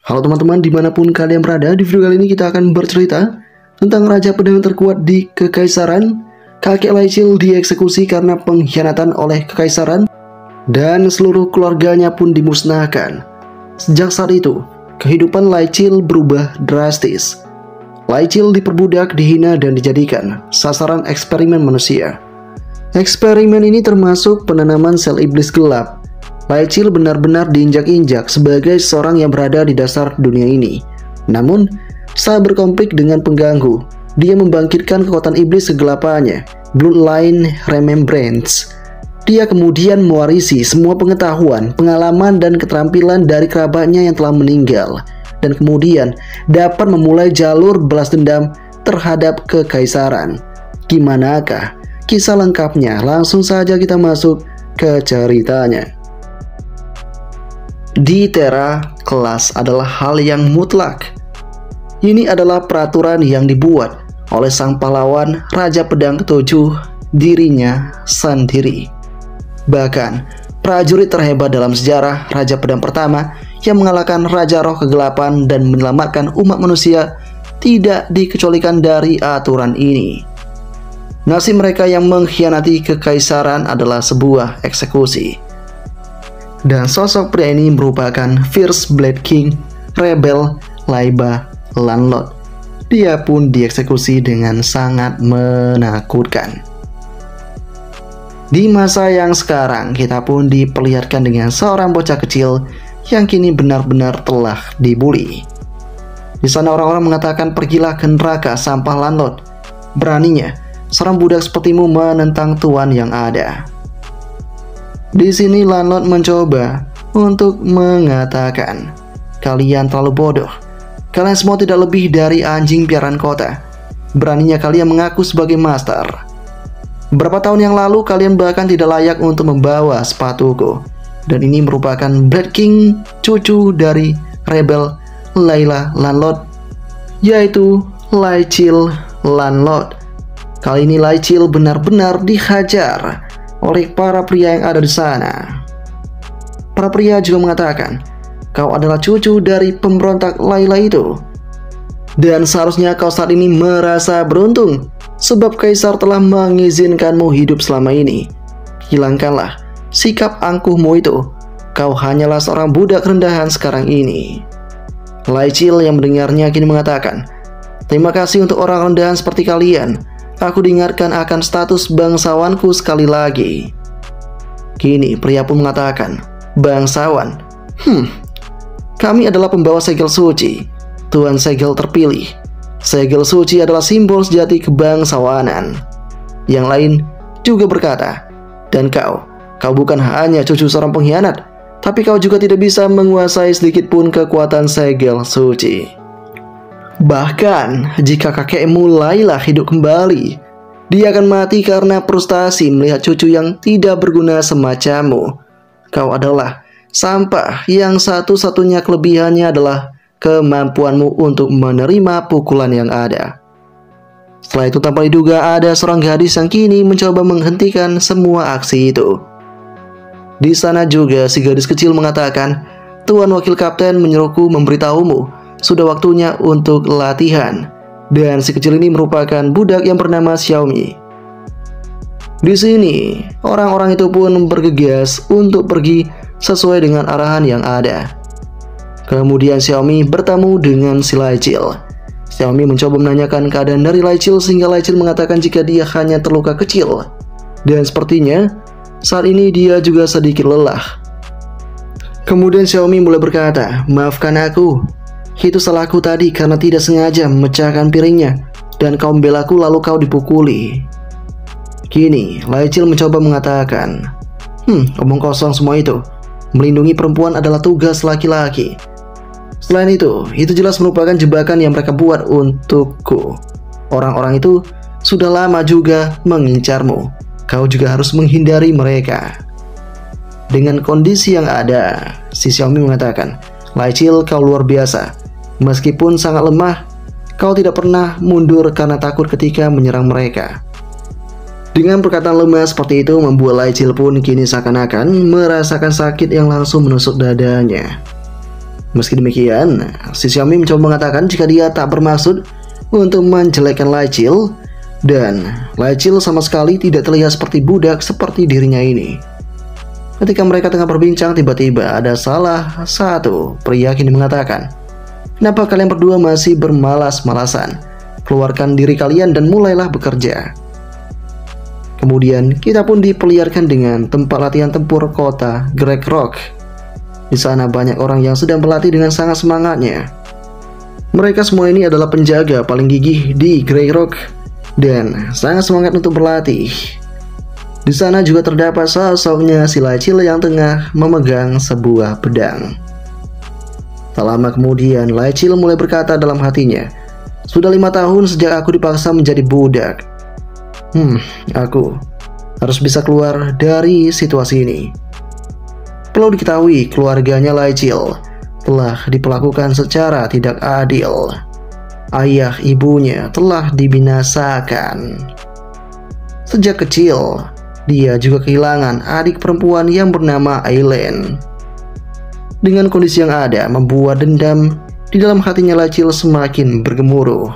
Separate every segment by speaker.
Speaker 1: Halo teman-teman, dimanapun kalian berada, di video kali ini kita akan bercerita tentang Raja Pedang terkuat di Kekaisaran. Kakek Laicil dieksekusi karena pengkhianatan oleh Kekaisaran dan seluruh keluarganya pun dimusnahkan. Sejak saat itu, kehidupan Laicil berubah drastis. Laicil diperbudak, dihina, dan dijadikan sasaran eksperimen manusia. Eksperimen ini termasuk penanaman sel iblis gelap. Laicil benar-benar diinjak-injak sebagai seorang yang berada di dasar dunia ini. Namun, saat berkonflik dengan pengganggu, dia membangkitkan kekuatan iblis kegelapannya, Bloodline Remembrance. Dia kemudian mewarisi semua pengetahuan, pengalaman, dan keterampilan dari kerabatnya yang telah meninggal, dan kemudian dapat memulai jalur balas dendam terhadap Kekaisaran. Gimanakah kisah lengkapnya? Langsung saja kita masuk ke ceritanya. Di Terra, kelas adalah hal yang mutlak. Ini adalah peraturan yang dibuat oleh sang pahlawan Raja Pedang ke-7 dirinya sendiri. Bahkan, prajurit terhebat dalam sejarah, Raja Pedang pertama yang mengalahkan Raja Roh Kegelapan dan menyelamatkan umat manusia tidak dikecualikan dari aturan ini. Nasib mereka yang mengkhianati Kekaisaran adalah sebuah eksekusi. Dan sosok pria ini merupakan First Blade King, Rebel Laiba Landlord. Dia pun dieksekusi dengan sangat menakutkan. Di masa yang sekarang, kita pun diperlihatkan dengan seorang bocah kecil yang kini benar-benar telah dibully. Di sana orang-orang mengatakan, pergilah ke neraka sampah Landlord. Beraninya seorang budak sepertimu menentang tuan yang ada. Di sini Landlord mencoba untuk mengatakan, kalian terlalu bodoh. Kalian semua tidak lebih dari anjing piaraan kota. Beraninya kalian mengaku sebagai master. Beberapa tahun yang lalu kalian bahkan tidak layak untuk membawa sepatuku. Dan ini merupakan Blade King, cucu dari Rebel Laiba Landlord, yaitu Laicil Landlord. Kali ini Laicil benar-benar dihajar oleh para pria yang ada di sana. Para pria juga mengatakan, kau adalah cucu dari pemberontak Layla itu. Dan seharusnya kau saat ini merasa beruntung, sebab Kaisar telah mengizinkanmu hidup selama ini. Hilangkanlah sikap angkuhmu itu. Kau hanyalah seorang budak rendahan sekarang ini. Laicil yang mendengarnya kini mengatakan, terima kasih untuk orang rendahan seperti kalian. Aku diingatkan akan status bangsawanku sekali lagi. Kini pria pun mengatakan, bangsawan? Kami adalah pembawa segel suci, Tuan Segel terpilih. Segel suci adalah simbol sejati kebangsawanan. Yang lain juga berkata, dan kau bukan hanya cucu seorang pengkhianat, tapi kau juga tidak bisa menguasai sedikit pun kekuatan segel suci. Bahkan, jika kakekmu Layla hidup kembali, dia akan mati karena frustasi melihat cucu yang tidak berguna semacammu. Kau adalah sampah yang satu-satunya kelebihannya adalah kemampuanmu untuk menerima pukulan yang ada. Setelah itu tanpa diduga ada seorang gadis yang kini mencoba menghentikan semua aksi itu. Di sana juga si gadis kecil mengatakan, Tuan Wakil Kapten menyuruhku memberitahumu, sudah waktunya untuk latihan. Dan si kecil ini merupakan budak yang bernama Xiaomi. Di sini, orang-orang itu pun bergegas untuk pergi sesuai dengan arahan yang ada. Kemudian Xiaomi bertemu dengan si Laicil. Xiaomi mencoba menanyakan keadaan dari Laicil sehingga Laicil mengatakan jika dia hanya terluka kecil. Dan sepertinya saat ini dia juga sedikit lelah. Kemudian Xiaomi mulai berkata, maafkan aku. Itu salahku tadi karena tidak sengaja memecahkan piringnya, dan kau membelaku lalu kau dipukuli. Kini, Laicil mencoba mengatakan, omong kosong semua itu. Melindungi perempuan adalah tugas laki-laki. Selain itu jelas merupakan jebakan yang mereka buat untukku. Orang-orang itu sudah lama juga mengincarmu. Kau juga harus menghindari mereka. Dengan kondisi yang ada, si Xiaomi mengatakan, Laicil, kau luar biasa. Meskipun sangat lemah, kau tidak pernah mundur karena takut ketika menyerang mereka. Dengan perkataan lemah seperti itu membuat Laicil pun kini seakan-akan merasakan sakit yang langsung menusuk dadanya. Meski demikian, si Xiaomi mencoba mengatakan jika dia tak bermaksud untuk menjelekkan Lai Chil, dan Lai Chil sama sekali tidak terlihat seperti budak seperti dirinya ini. Ketika mereka tengah berbincang, tiba-tiba ada salah satu pria kini mengatakan, "Kenapa kalian berdua masih bermalas-malasan? Keluarkan diri kalian dan mulailah bekerja." Kemudian kita pun diperlihatkan dengan tempat latihan tempur kota Grey Rock. Di sana banyak orang yang sedang berlatih dengan sangat semangatnya. Mereka semua ini adalah penjaga paling gigih di Grey Rock dan sangat semangat untuk berlatih. Di sana juga terdapat sosoknya si Lai Chil yang tengah memegang sebuah pedang. Tak lama kemudian Lai Chil mulai berkata dalam hatinya, "Sudah 5 tahun sejak aku dipaksa menjadi budak. Aku harus bisa keluar dari situasi ini." Perlu diketahui, keluarganya Lai Chil telah diperlakukan secara tidak adil. Ayah ibunya telah dibinasakan. Sejak kecil, dia juga kehilangan adik perempuan yang bernama Aileen. Dengan kondisi yang ada, membuat dendam di dalam hatinya Lai Chil semakin bergemuruh.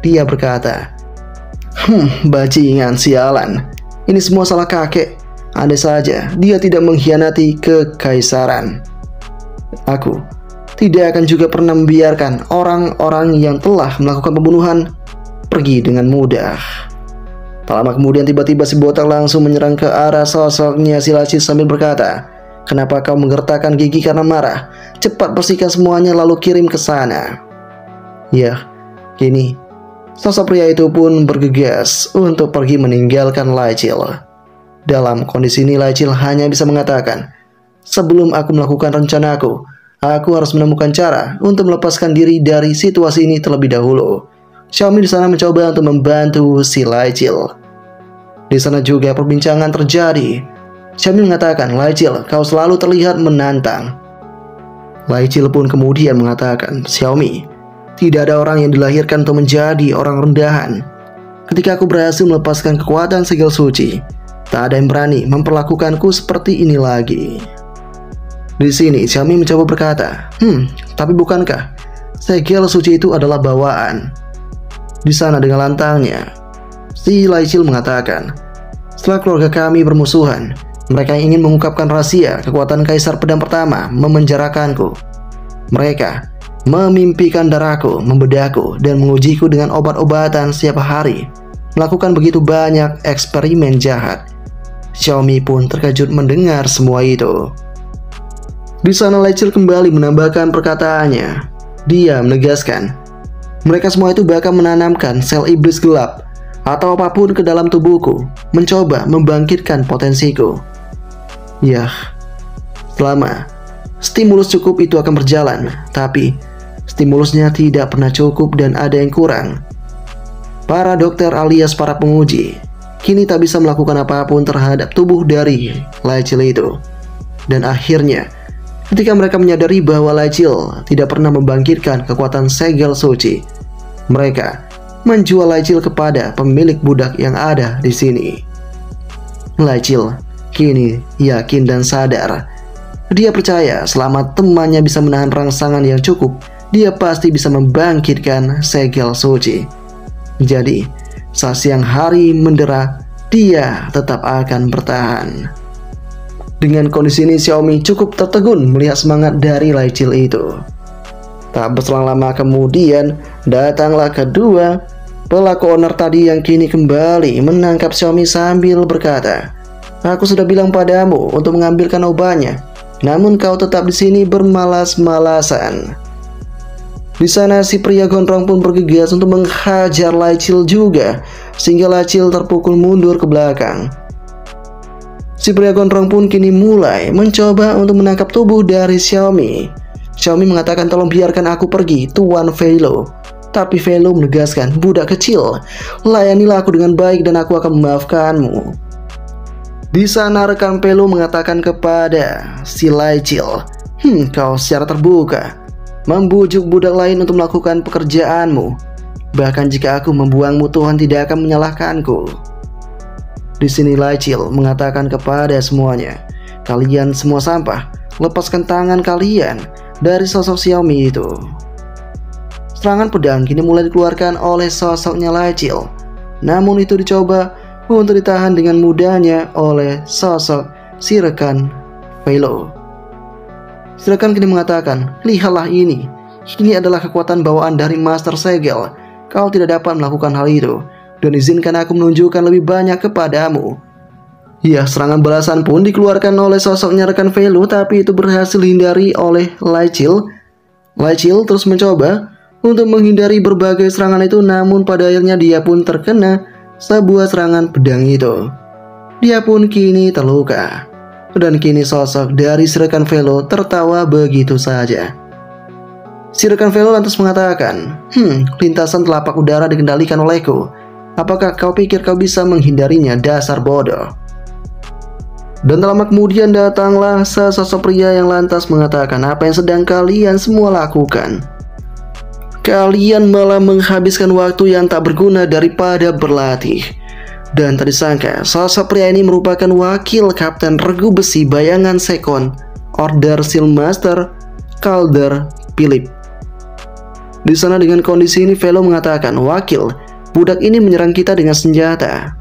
Speaker 1: Dia berkata, "Bajingan sialan, ini semua salah kakek. Andai saja dia tidak mengkhianati kekaisaran, aku tidak akan juga pernah membiarkan orang-orang yang telah melakukan pembunuhan pergi dengan mudah." Tak lama kemudian tiba-tiba si botak langsung menyerang ke arah sosoknya si Lai Chil sambil berkata, "Kenapa kau menggertakkan gigi karena marah? Cepat bersihkan semuanya lalu kirim ke sana." Ya, kini sosok pria itu pun bergegas untuk pergi meninggalkan Lai Chil. Dalam kondisi ini Lai Chil hanya bisa mengatakan, "Sebelum aku melakukan rencanaku, aku harus menemukan cara untuk melepaskan diri dari situasi ini terlebih dahulu." Xiaomi di sana mencoba untuk membantu si Lai Chil. Di sana juga perbincangan terjadi. Xiaomi mengatakan, "Lai Chil, kau selalu terlihat menantang." Lai Chil pun kemudian mengatakan, "Xiaomi, tidak ada orang yang dilahirkan untuk menjadi orang rendahan. Ketika aku berhasil melepaskan kekuatan segel suci, tak ada yang berani memperlakukanku seperti ini lagi." Di sini Xiaomi mencoba berkata, tapi bukankah segel suci itu adalah bawaan?" Di sana dengan lantangnya, si Lai Chil mengatakan, "Setelah keluarga kami bermusuhan, mereka ingin mengungkapkan rahasia kekuatan Kaisar Pedang Pertama memenjarakanku. Mereka memimpikan darahku, membedahku, dan mengujiku dengan obat-obatan setiap hari, melakukan begitu banyak eksperimen jahat." Xiaomi pun terkejut mendengar semua itu. Di sana Lai Chil kembali menambahkan perkataannya. Dia menegaskan, mereka semua itu bahkan menanamkan sel iblis gelap atau apapun ke dalam tubuhku, mencoba membangkitkan potensiku. Yah, selama stimulus cukup itu akan berjalan, tapi stimulusnya tidak pernah cukup dan ada yang kurang. Para dokter alias para penguji kini tak bisa melakukan apapun terhadap tubuh dari Lai Chil itu. Dan akhirnya, ketika mereka menyadari bahwa Lai Chil tidak pernah membangkitkan kekuatan segel suci, mereka menjual Lai Chil kepada pemilik budak yang ada di sini. Lai Chil kini yakin dan sadar. Dia percaya selama temannya bisa menahan rangsangan yang cukup, dia pasti bisa membangkitkan segel suci. Jadi, saat siang hari mendera, dia tetap akan bertahan. Dengan kondisi ini, Xiaomi cukup tertegun melihat semangat dari Lai Chil itu. Tak berselang lama kemudian, datanglah kedua pelaku owner tadi yang kini kembali menangkap Xiaomi sambil berkata, "Aku sudah bilang padamu untuk mengambilkan obatnya, namun kau tetap di sini bermalas-malasan." Di sana si pria gondrong pun bergegas untuk menghajar Lai Chil juga, sehingga Lai Chil terpukul mundur ke belakang. Si pria gondrong pun kini mulai mencoba untuk menangkap tubuh dari Xiaomi. Xiaomi mengatakan, "Tolong biarkan aku pergi, Tuan Velo." Tapi Velo menegaskan, "Budak kecil, layanilah aku dengan baik dan aku akan memaafkanmu." Di sana rekan Velo mengatakan kepada si Lai Chil, "Kau secara terbuka membujuk budak lain untuk melakukan pekerjaanmu. Bahkan jika aku membuangmu, Tuhan tidak akan menyalahkanku." Di sini Lai Chil mengatakan kepada semuanya, "Kalian semua sampah, lepaskan tangan kalian. dari sosok Xiaomi itu. Serangan pedang kini mulai dikeluarkan oleh sosoknya Laichil. Namun itu dicoba untuk ditahan dengan mudahnya oleh sosok si rekan Velo. Si rekan kini mengatakan, "Lihatlah ini. Ini adalah kekuatan bawaan dari Master Segel. Kau tidak dapat melakukan hal itu. Dan izinkan aku menunjukkan lebih banyak kepadamu." Ya, serangan balasan pun dikeluarkan oleh sosoknya rekan Velo, tapi itu berhasil dihindari oleh Laichil. Laichil terus mencoba untuk menghindari berbagai serangan itu, namun pada akhirnya dia pun terkena sebuah serangan pedang itu. Dia pun kini terluka. Dan kini sosok dari si rekan Velo tertawa begitu saja. Si rekan Velo lantas mengatakan, lintasan telapak udara dikendalikan olehku. Apakah kau pikir kau bisa menghindarinya, dasar bodoh? Dan tak lama kemudian datanglah sesosok pria yang lantas mengatakan, apa yang sedang kalian semua lakukan? Kalian malah menghabiskan waktu yang tak berguna daripada berlatih. Dan tak disangka, sosok pria ini merupakan wakil Kapten Regu Besi Bayangan Second Order Seal Master Calder Philip. Di sana dengan kondisi ini Velo mengatakan, wakil, budak ini menyerang kita dengan senjata.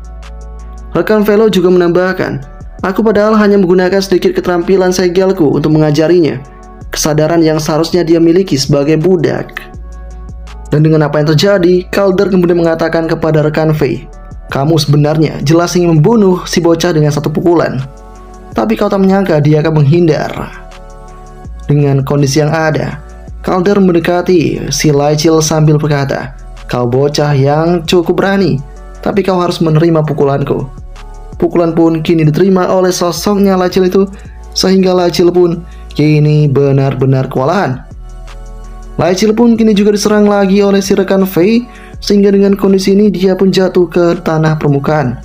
Speaker 1: Rekan Velo juga menambahkan, aku padahal hanya menggunakan sedikit keterampilan segelku untuk mengajarinya kesadaran yang seharusnya dia miliki sebagai budak. Dan dengan apa yang terjadi, Calder kemudian mengatakan kepada rekan V, kamu sebenarnya jelas ingin membunuh si bocah dengan satu pukulan. Tapi kau tak menyangka dia akan menghindar. Dengan kondisi yang ada, Calder mendekati si Laichil sambil berkata, kau bocah yang cukup berani, tapi kau harus menerima pukulanku. Pukulan pun kini diterima oleh sosoknya Laichil itu, sehingga Laichil pun kini benar-benar kewalahan. Laichil pun kini juga diserang lagi oleh si rekan Fei, sehingga dengan kondisi ini dia pun jatuh ke tanah permukaan.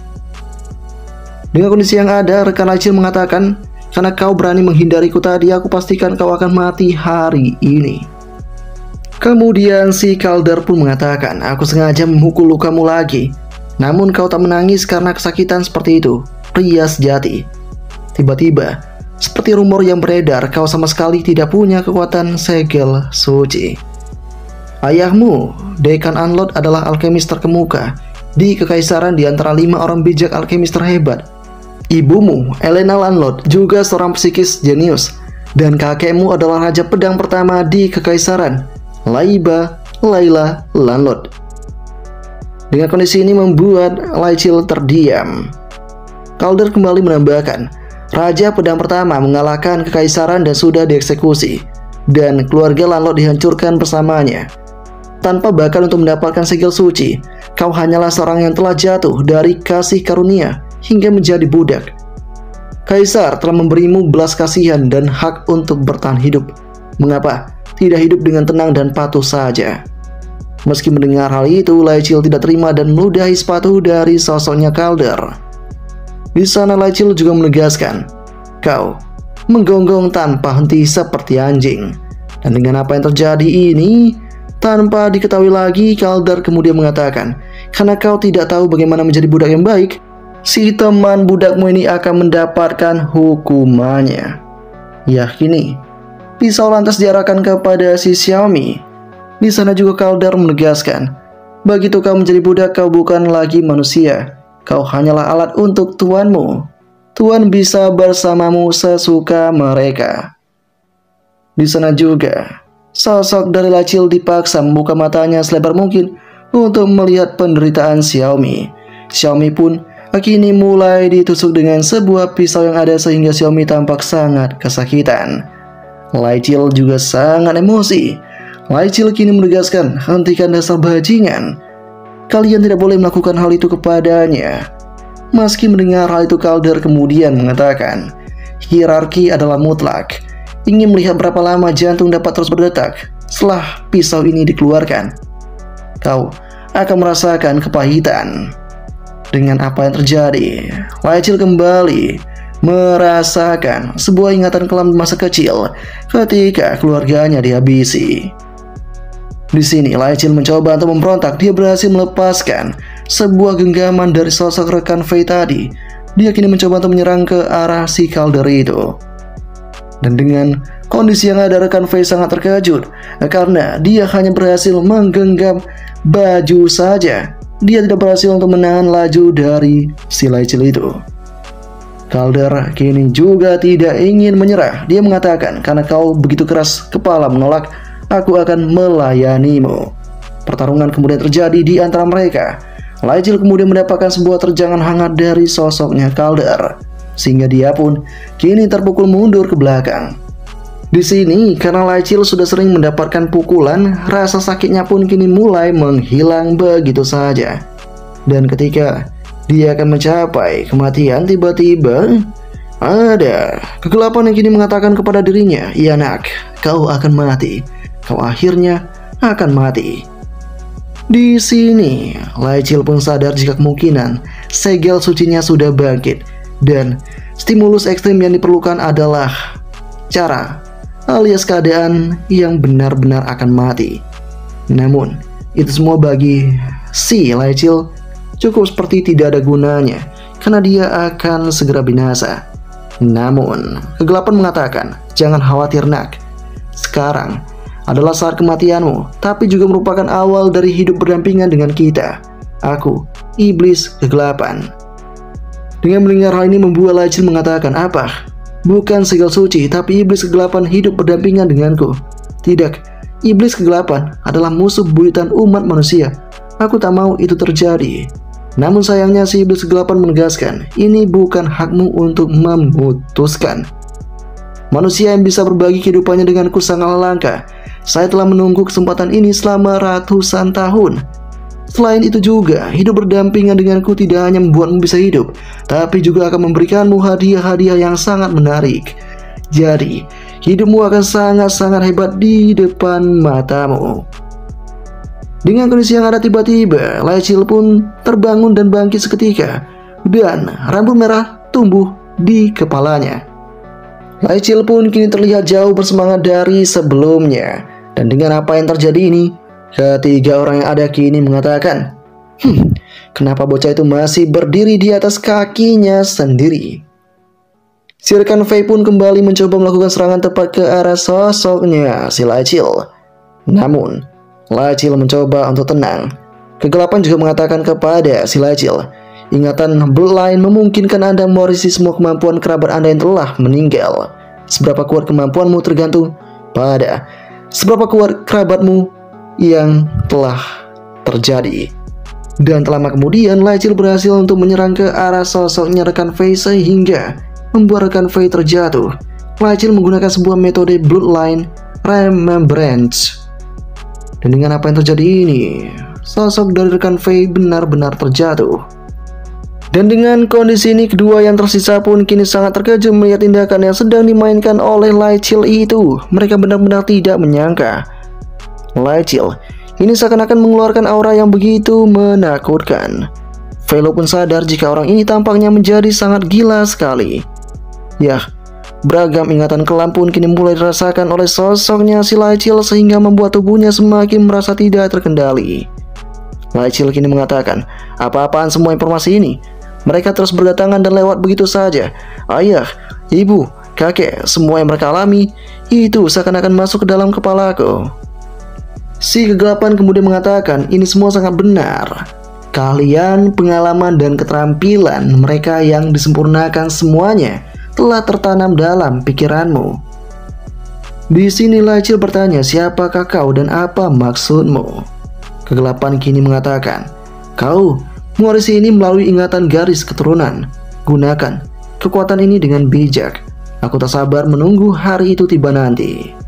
Speaker 1: Dengan kondisi yang ada, rekan Laichil mengatakan, karena kau berani menghindariku tadi, aku pastikan kau akan mati hari ini. Kemudian si Calder pun mengatakan, aku sengaja memukul lukamu lagi. Namun kau tak menangis karena kesakitan seperti itu, pria sejati. Tiba-tiba, seperti rumor yang beredar, kau sama sekali tidak punya kekuatan segel suci. Ayahmu, Dekan Unload, adalah alkemis terkemuka di Kekaisaran di antara 5 orang bijak alkemis terhebat. Ibumu, Elena Unload, juga seorang psikis jenius. Dan kakekmu adalah Raja Pedang pertama di Kekaisaran, Laila Unload. Dengan kondisi ini membuat Laichil terdiam. Calder kembali menambahkan, Raja Pedang pertama mengalahkan Kekaisaran dan sudah dieksekusi, dan keluarga Lanlot dihancurkan bersamanya. Tanpa bahkan untuk mendapatkan segel suci, kau hanyalah seorang yang telah jatuh dari kasih karunia hingga menjadi budak. Kaisar telah memberimu belas kasihan dan hak untuk bertahan hidup. Mengapa tidak hidup dengan tenang dan patuh saja? Meski mendengar hal itu, Laichil tidak terima dan meludahi sepatu dari sosoknya Calder. Di sana Laichil juga menegaskan, kau menggonggong tanpa henti seperti anjing. Dan dengan apa yang terjadi ini, tanpa diketahui lagi, Calder kemudian mengatakan, karena kau tidak tahu bagaimana menjadi budak yang baik, si teman budakmu ini akan mendapatkan hukumannya. Ya, kini pisau lantas diarahkan kepada si Xiaomi. Di sana juga Calder menegaskan, begitu kau menjadi budak, kau bukan lagi manusia. Kau hanyalah alat untuk tuanmu. Tuan bisa bersamamu sesuka mereka. Di sana juga, sosok dari Laichil dipaksa membuka matanya selebar mungkin untuk melihat penderitaan Xiaomi. Xiaomi pun kini mulai ditusuk dengan sebuah pisau yang ada sehingga Xiaomi tampak sangat kesakitan. Laichil juga sangat emosi. Laichil kini menegaskan, hentikan dasar bajingan. Kalian tidak boleh melakukan hal itu kepadanya. Meski mendengar hal itu, Calder kemudian mengatakan, hierarki adalah mutlak. Ingin melihat berapa lama jantung dapat terus berdetak setelah pisau ini dikeluarkan. Kau akan merasakan kepahitan. Dengan apa yang terjadi, Laichil kembali merasakan sebuah ingatan kelam di masa kecil ketika keluarganya dihabisi. Di sini Laichil mencoba untuk memberontak. Dia berhasil melepaskan sebuah genggaman dari sosok rekan Fei tadi. Dia kini mencoba untuk menyerang ke arah si Calder itu. Dan dengan Kondisi yang ada rekan Fei sangat terkejut karena dia hanya berhasil menggenggam baju saja. Dia tidak berhasil untuk menahan laju dari si Lai Chil itu. Calder kini juga tidak ingin menyerah. Dia mengatakan, karena kau begitu keras kepala menolak, aku akan melayanimu. Pertarungan kemudian terjadi di antara mereka. Lai Chil kemudian mendapatkan sebuah terjangan hangat dari sosoknya Calder, sehingga dia pun kini terpukul mundur ke belakang. Di sini, karena Lai Chil sudah sering mendapatkan pukulan, rasa sakitnya pun kini mulai menghilang begitu saja. Dan ketika dia akan mencapai kematian, tiba-tiba ada kegelapan yang kini mengatakan kepada dirinya, "Ya nak, kau akan mati. Kau akhirnya akan mati." Di sini, Lai Chil pun sadar jika kemungkinan segel sucinya sudah bangkit dan stimulus ekstrim yang diperlukan adalah cara alias keadaan yang benar-benar akan mati. Namun, itu semua bagi si Lai Chil cukup seperti tidak ada gunanya karena dia akan segera binasa. Namun, kegelapan mengatakan, "Jangan khawatir nak, sekarang adalah saat kematianmu, tapi juga merupakan awal dari hidup berdampingan dengan kita. Aku, iblis kegelapan." Dengan mendengar hal ini membuat Lai Chil mengatakan, "Apa? Bukan segel suci, tapi iblis kegelapan hidup berdampingan denganku." "Tidak, iblis kegelapan adalah musuh buyutan umat manusia. Aku tak mau itu terjadi." Namun sayangnya si iblis kegelapan menegaskan, "Ini bukan hakmu untuk memutuskan. Manusia yang bisa berbagi kehidupannya denganku sangatlah langka. Saya telah menunggu kesempatan ini selama ratusan tahun. Selain itu juga, hidup berdampingan denganku tidak hanya membuatmu bisa hidup, tapi juga akan memberikanmu hadiah-hadiah yang sangat menarik. Jadi, hidupmu akan sangat-sangat hebat di depan matamu." Dengan kondisi yang ada, tiba-tiba Lai Chil pun terbangun dan bangkit seketika, dan rambut merah tumbuh di kepalanya. Lai Chil pun kini terlihat jauh bersemangat dari sebelumnya. Dan dengan apa yang terjadi ini, ketiga orang yang ada kini mengatakan, kenapa bocah itu masih berdiri di atas kakinya sendiri?" Si rekan Fei pun kembali mencoba melakukan serangan tepat ke arah sosoknya si Lai Chil. Namun, Lai Chil mencoba untuk tenang. Kegelapan juga mengatakan kepada si Lai Chil, "Ingatan Bloodline memungkinkan Anda mewarisi semua kemampuan kerabat Anda yang telah meninggal. Seberapa kuat kemampuanmu tergantung pada seberapa kuat kerabatmu yang telah terjadi." Dan tak lama kemudian, Lai Chil berhasil untuk menyerang ke arah sosoknya rekan Fei sehingga membuat rekan Fei terjatuh. Lai Chil menggunakan sebuah metode Bloodline Remembrance. Dan dengan apa yang terjadi ini, sosok dari rekan Fei benar-benar terjatuh. Dan dengan kondisi ini, kedua yang tersisa pun kini sangat terkejut melihat tindakan yang sedang dimainkan oleh Lai Chil itu. Mereka benar-benar tidak menyangka Lai Chil ini seakan-akan mengeluarkan aura yang begitu menakutkan. Velo pun sadar jika orang ini tampaknya menjadi sangat gila sekali. Yah, beragam ingatan kelam pun kini mulai dirasakan oleh sosoknya si Lai Chil sehingga membuat tubuhnya semakin merasa tidak terkendali. Lai Chil kini mengatakan, "Apa-apaan semua informasi ini? Mereka terus berdatangan dan lewat begitu saja. Ayah, ibu, kakek, semua yang mereka alami itu seakan-akan masuk ke dalam kepalaku." Si kegelapan kemudian mengatakan, "Ini semua sangat benar. Kalian, pengalaman dan keterampilan mereka yang disempurnakan semuanya telah tertanam dalam pikiranmu." Di sini Lai Chil bertanya, "Siapakah kau dan apa maksudmu?" Kegelapan kini mengatakan, "Kau mewarisi ini melalui ingatan garis keturunan. Gunakan kekuatan ini dengan bijak. Aku tak sabar menunggu hari itu tiba nanti."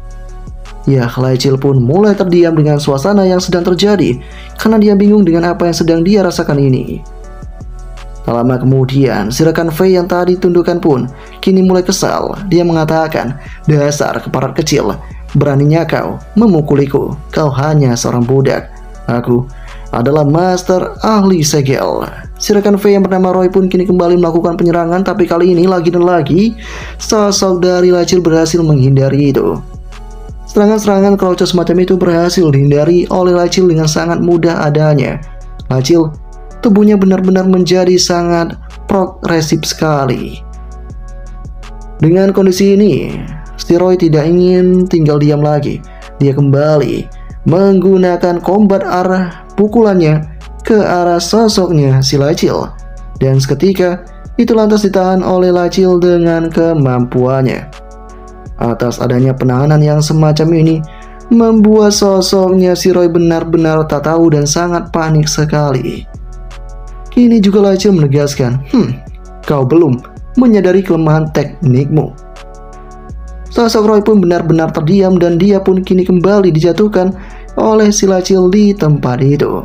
Speaker 1: Ya, Lai Chil pun mulai terdiam dengan suasana yang sedang terjadi karena dia bingung dengan apa yang sedang dia rasakan ini. Tak lama kemudian, si rekan Fei yang tadi tundukkan pun kini mulai kesal. Dia mengatakan, "Dasar keparat kecil, beraninya kau memukuliku. Kau hanya seorang budak. Aku adalah master ahli segel." Si rekan Fei yang bernama Roy pun kini kembali melakukan penyerangan, tapi kali ini lagi dan lagi sosok dari Lai Chil berhasil menghindari itu. Serangan-serangan crouch semacam itu berhasil dihindari oleh Lai Chil dengan sangat mudah adanya. Lai Chil tubuhnya benar-benar menjadi sangat progresif sekali. Dengan kondisi ini, si Roy tidak ingin tinggal diam lagi. Dia kembali menggunakan combat arah pukulannya ke arah sosoknya si Lachil. Dan seketika itu lantas ditahan oleh Lachil dengan kemampuannya. Atas adanya penahanan yang semacam ini membuat sosoknya si Roy benar-benar tak tahu dan sangat panik sekali. Kini juga Lachil menegaskan, kau belum menyadari kelemahan teknikmu. Sosok Roy pun benar-benar terdiam dan dia pun kini kembali dijatuhkan oleh si Lachil di tempat itu.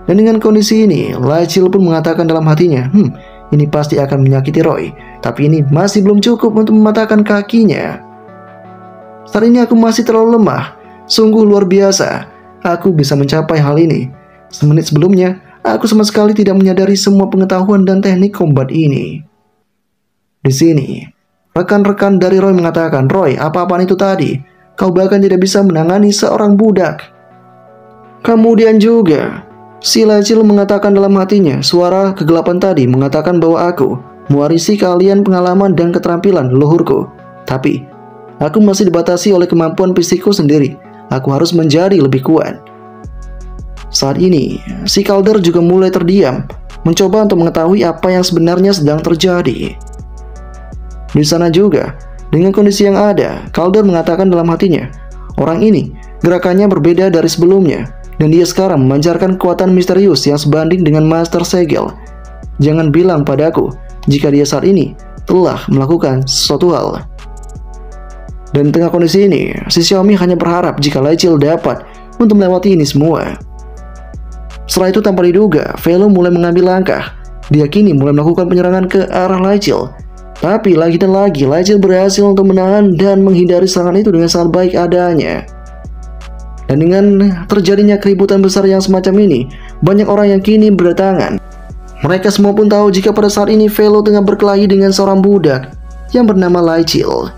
Speaker 1: Dan dengan kondisi ini, Lachil pun mengatakan dalam hatinya, ini pasti akan menyakiti Roy, tapi ini masih belum cukup untuk mematahkan kakinya. Saat ini aku masih terlalu lemah, sungguh luar biasa. Aku bisa mencapai hal ini. Semenit sebelumnya, aku sama sekali tidak menyadari semua pengetahuan dan teknik combat ini. Di sini, rekan-rekan dari Roy mengatakan, Roy, apa-apaan itu tadi? Kau bahkan tidak bisa menangani seorang budak. Kemudian juga, si Lachil mengatakan dalam hatinya, suara kegelapan tadi mengatakan bahwa aku mewarisi kalian pengalaman dan keterampilan leluhurku. Tapi, aku masih dibatasi oleh kemampuan fisikku sendiri. Aku harus menjadi lebih kuat. Saat ini, si Calder juga mulai terdiam, mencoba untuk mengetahui apa yang sebenarnya sedang terjadi. Di sana juga, dengan kondisi yang ada, Calder mengatakan dalam hatinya, orang ini gerakannya berbeda dari sebelumnya, dan dia sekarang memancarkan kekuatan misterius yang sebanding dengan Master Segel. Jangan bilang padaku jika dia saat ini telah melakukan sesuatu hal. Dan di tengah kondisi ini, si Xiaomi hanya berharap jika Lachil dapat untuk melewati ini semua. Setelah itu tanpa diduga, Velo mulai mengambil langkah. Dia kini mulai melakukan penyerangan ke arah Lachil. Tapi lagi dan lagi, Lachil berhasil untuk menahan dan menghindari serangan itu dengan sangat baik adanya. Dan dengan terjadinya keributan besar yang semacam ini, banyak orang yang kini berdatangan. Mereka semua pun tahu jika pada saat ini Velo tengah berkelahi dengan seorang budak yang bernama Lachil.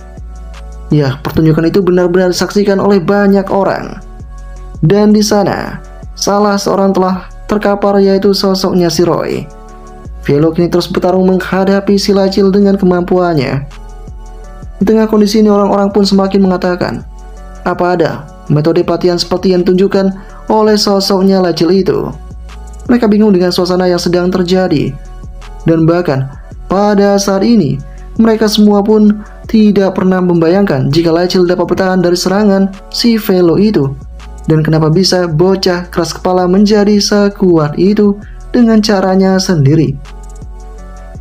Speaker 1: Ya, pertunjukan itu benar-benar disaksikan oleh banyak orang. Dan di sana, salah seorang telah terkapar, yaitu sosoknya si Roy. Velo kini terus bertarung menghadapi si Lachil dengan kemampuannya. Di tengah kondisi ini, orang-orang pun semakin mengatakan, apa ada metode pelatihan seperti yang ditunjukkan oleh sosoknya Lachil itu? Mereka bingung dengan suasana yang sedang terjadi. Dan bahkan pada saat ini, mereka semua pun tidak pernah membayangkan jika Lachil dapat bertahan dari serangan si Velo itu. Dan kenapa bisa bocah keras kepala menjadi sekuat itu dengan caranya sendiri.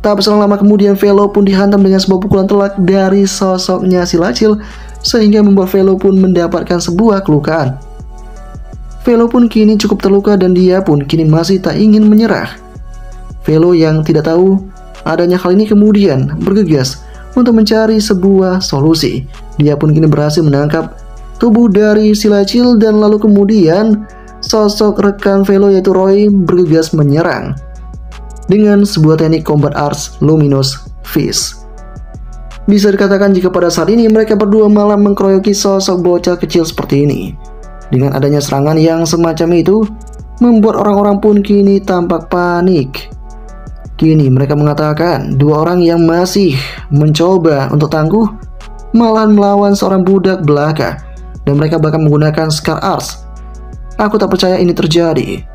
Speaker 1: Tak berselang lama kemudian, Velo pun dihantam dengan sebuah pukulan telak dari sosoknya si Lachil, sehingga membuat Velo pun mendapatkan sebuah kelukaan. Velo pun kini cukup terluka dan dia pun kini masih tak ingin menyerah. Velo yang tidak tahu adanya hal ini kemudian bergegas untuk mencari sebuah solusi. Dia pun kini berhasil menangkap tubuh dari si Lachil dan lalu kemudian sosok rekan Velo yaitu Roy bergegas menyerang dengan sebuah teknik combat arts Luminous Fist. Bisa dikatakan jika pada saat ini mereka berdua malah mengkeroyoki sosok bocah kecil seperti ini. Dengan adanya serangan yang semacam itu, membuat orang-orang pun kini tampak panik. Kini mereka mengatakan dua orang yang masih mencoba untuk tangguh malah melawan seorang budak belaka, dan mereka bahkan menggunakan Scar Arts. Aku tak percaya ini terjadi.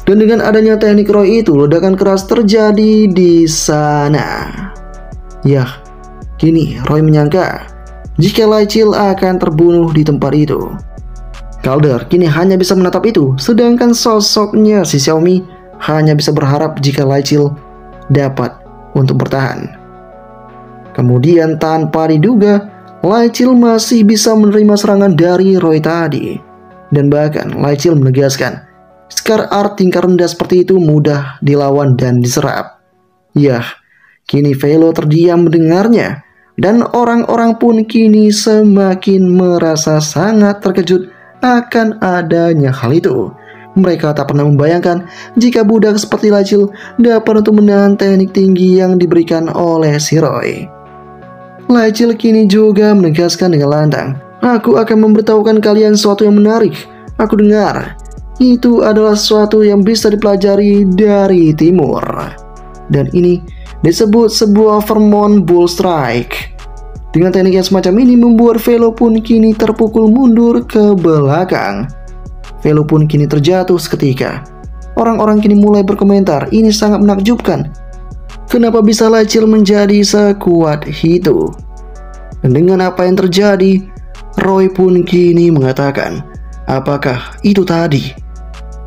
Speaker 1: Dan dengan adanya teknik Roy itu, ledakan keras terjadi di sana. Yah, kini Roy menyangka jika Lachil akan terbunuh di tempat itu. Calder kini hanya bisa menatap itu, sedangkan sosoknya si Xiaomi hanya bisa berharap jika Lachil dapat untuk bertahan. Kemudian tanpa diduga, Lachil masih bisa menerima serangan dari Roy tadi. Dan bahkan Lachil menegaskan, Scar Art tingkat rendah seperti itu mudah dilawan dan diserap. Yah, kini Velo terdiam mendengarnya, dan orang-orang pun kini semakin merasa sangat terkejut akan adanya hal itu. Mereka tak pernah membayangkan jika budak seperti Lachil dapat untuk menahan teknik tinggi yang diberikan oleh si Roy. Lachil kini juga menegaskan dengan lantang, aku akan memberitahukan kalian sesuatu yang menarik. Aku dengar itu adalah sesuatu yang bisa dipelajari dari timur, dan ini disebut sebuah Vermont Bull Strike. Dengan teknik yang semacam ini membuat Velo pun kini terpukul mundur ke belakang. Velo pun kini terjatuh seketika. Orang-orang kini mulai berkomentar, ini sangat menakjubkan. Kenapa bisa Laichil menjadi sekuat itu? Dan dengan apa yang terjadi, Roy pun kini mengatakan, apakah itu tadi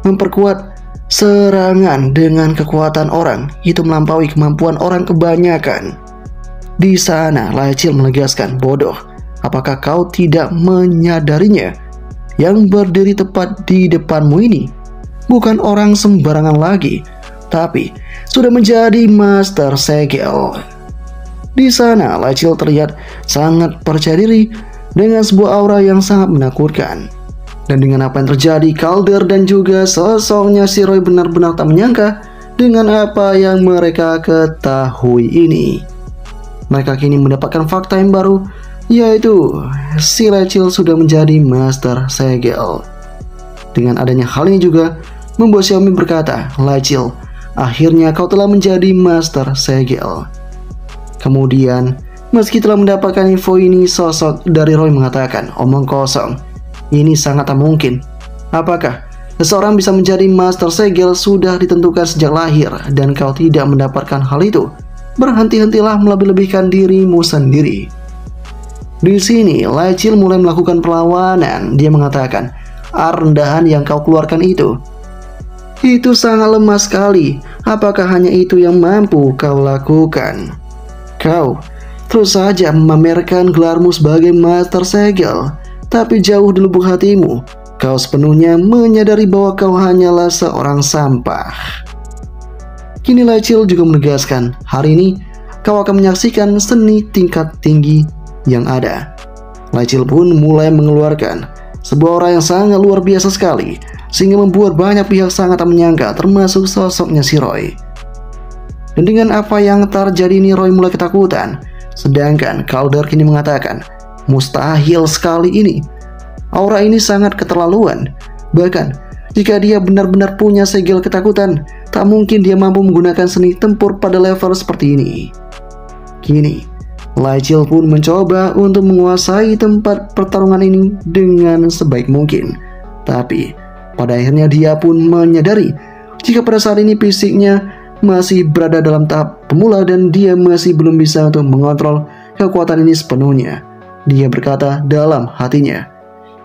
Speaker 1: memperkuat serangan dengan kekuatan orang itu melampaui kemampuan orang kebanyakan? Di sana Laichil menegaskan, bodoh, apakah kau tidak menyadarinya? Yang berdiri tepat di depanmu ini bukan orang sembarangan lagi, tapi sudah menjadi Master Segel. Di sana Laichil terlihat sangat percaya diri dengan sebuah aura yang sangat menakutkan. Dan dengan apa yang terjadi, Calder dan juga sosoknya si Roy benar-benar tak menyangka dengan apa yang mereka ketahui ini. Mereka kini mendapatkan fakta yang baru, yaitu si Laichil sudah menjadi Master Segel. Dengan adanya hal ini juga membuat Xiaomi berkata, Laichil, akhirnya kau telah menjadi Master Segel. Kemudian, meski telah mendapatkan info ini, sosok dari Roy mengatakan, omong kosong, ini sangat tak mungkin. Apakah seseorang bisa menjadi Master Segel sudah ditentukan sejak lahir dan kau tidak mendapatkan hal itu? Berhenti-hentilah melebih-lebihkan dirimu sendiri. Di sini, Laichil mulai melakukan perlawanan. Dia mengatakan, rendahan yang kau keluarkan itu sangat lemah sekali. Apakah hanya itu yang mampu kau lakukan? Kau terus saja memamerkan gelarmu sebagai Master Segel, tapi jauh di lubuk hatimu, kau sepenuhnya menyadari bahwa kau hanyalah seorang sampah. Kini Laichil juga menegaskan, hari ini kau akan menyaksikan seni tingkat tinggi yang ada. Laichil pun mulai mengeluarkan sebuah aura yang sangat luar biasa sekali, sehingga membuat banyak pihak sangat tak menyangka, termasuk sosoknya si Roy. Dan dengan apa yang terjadi ini, Roy mulai ketakutan. Sedangkan Calder kini mengatakan, mustahil sekali ini. Aura ini sangat keterlaluan. Bahkan jika dia benar-benar punya segel ketakutan, tak mungkin dia mampu menggunakan seni tempur pada level seperti ini. Kini Laichil pun mencoba untuk menguasai tempat pertarungan ini dengan sebaik mungkin. Tapi pada akhirnya dia pun menyadari jika pada saat ini fisiknya masih berada dalam tahap pemula dan dia masih belum bisa untuk mengontrol kekuatan ini sepenuhnya. Dia berkata dalam hatinya,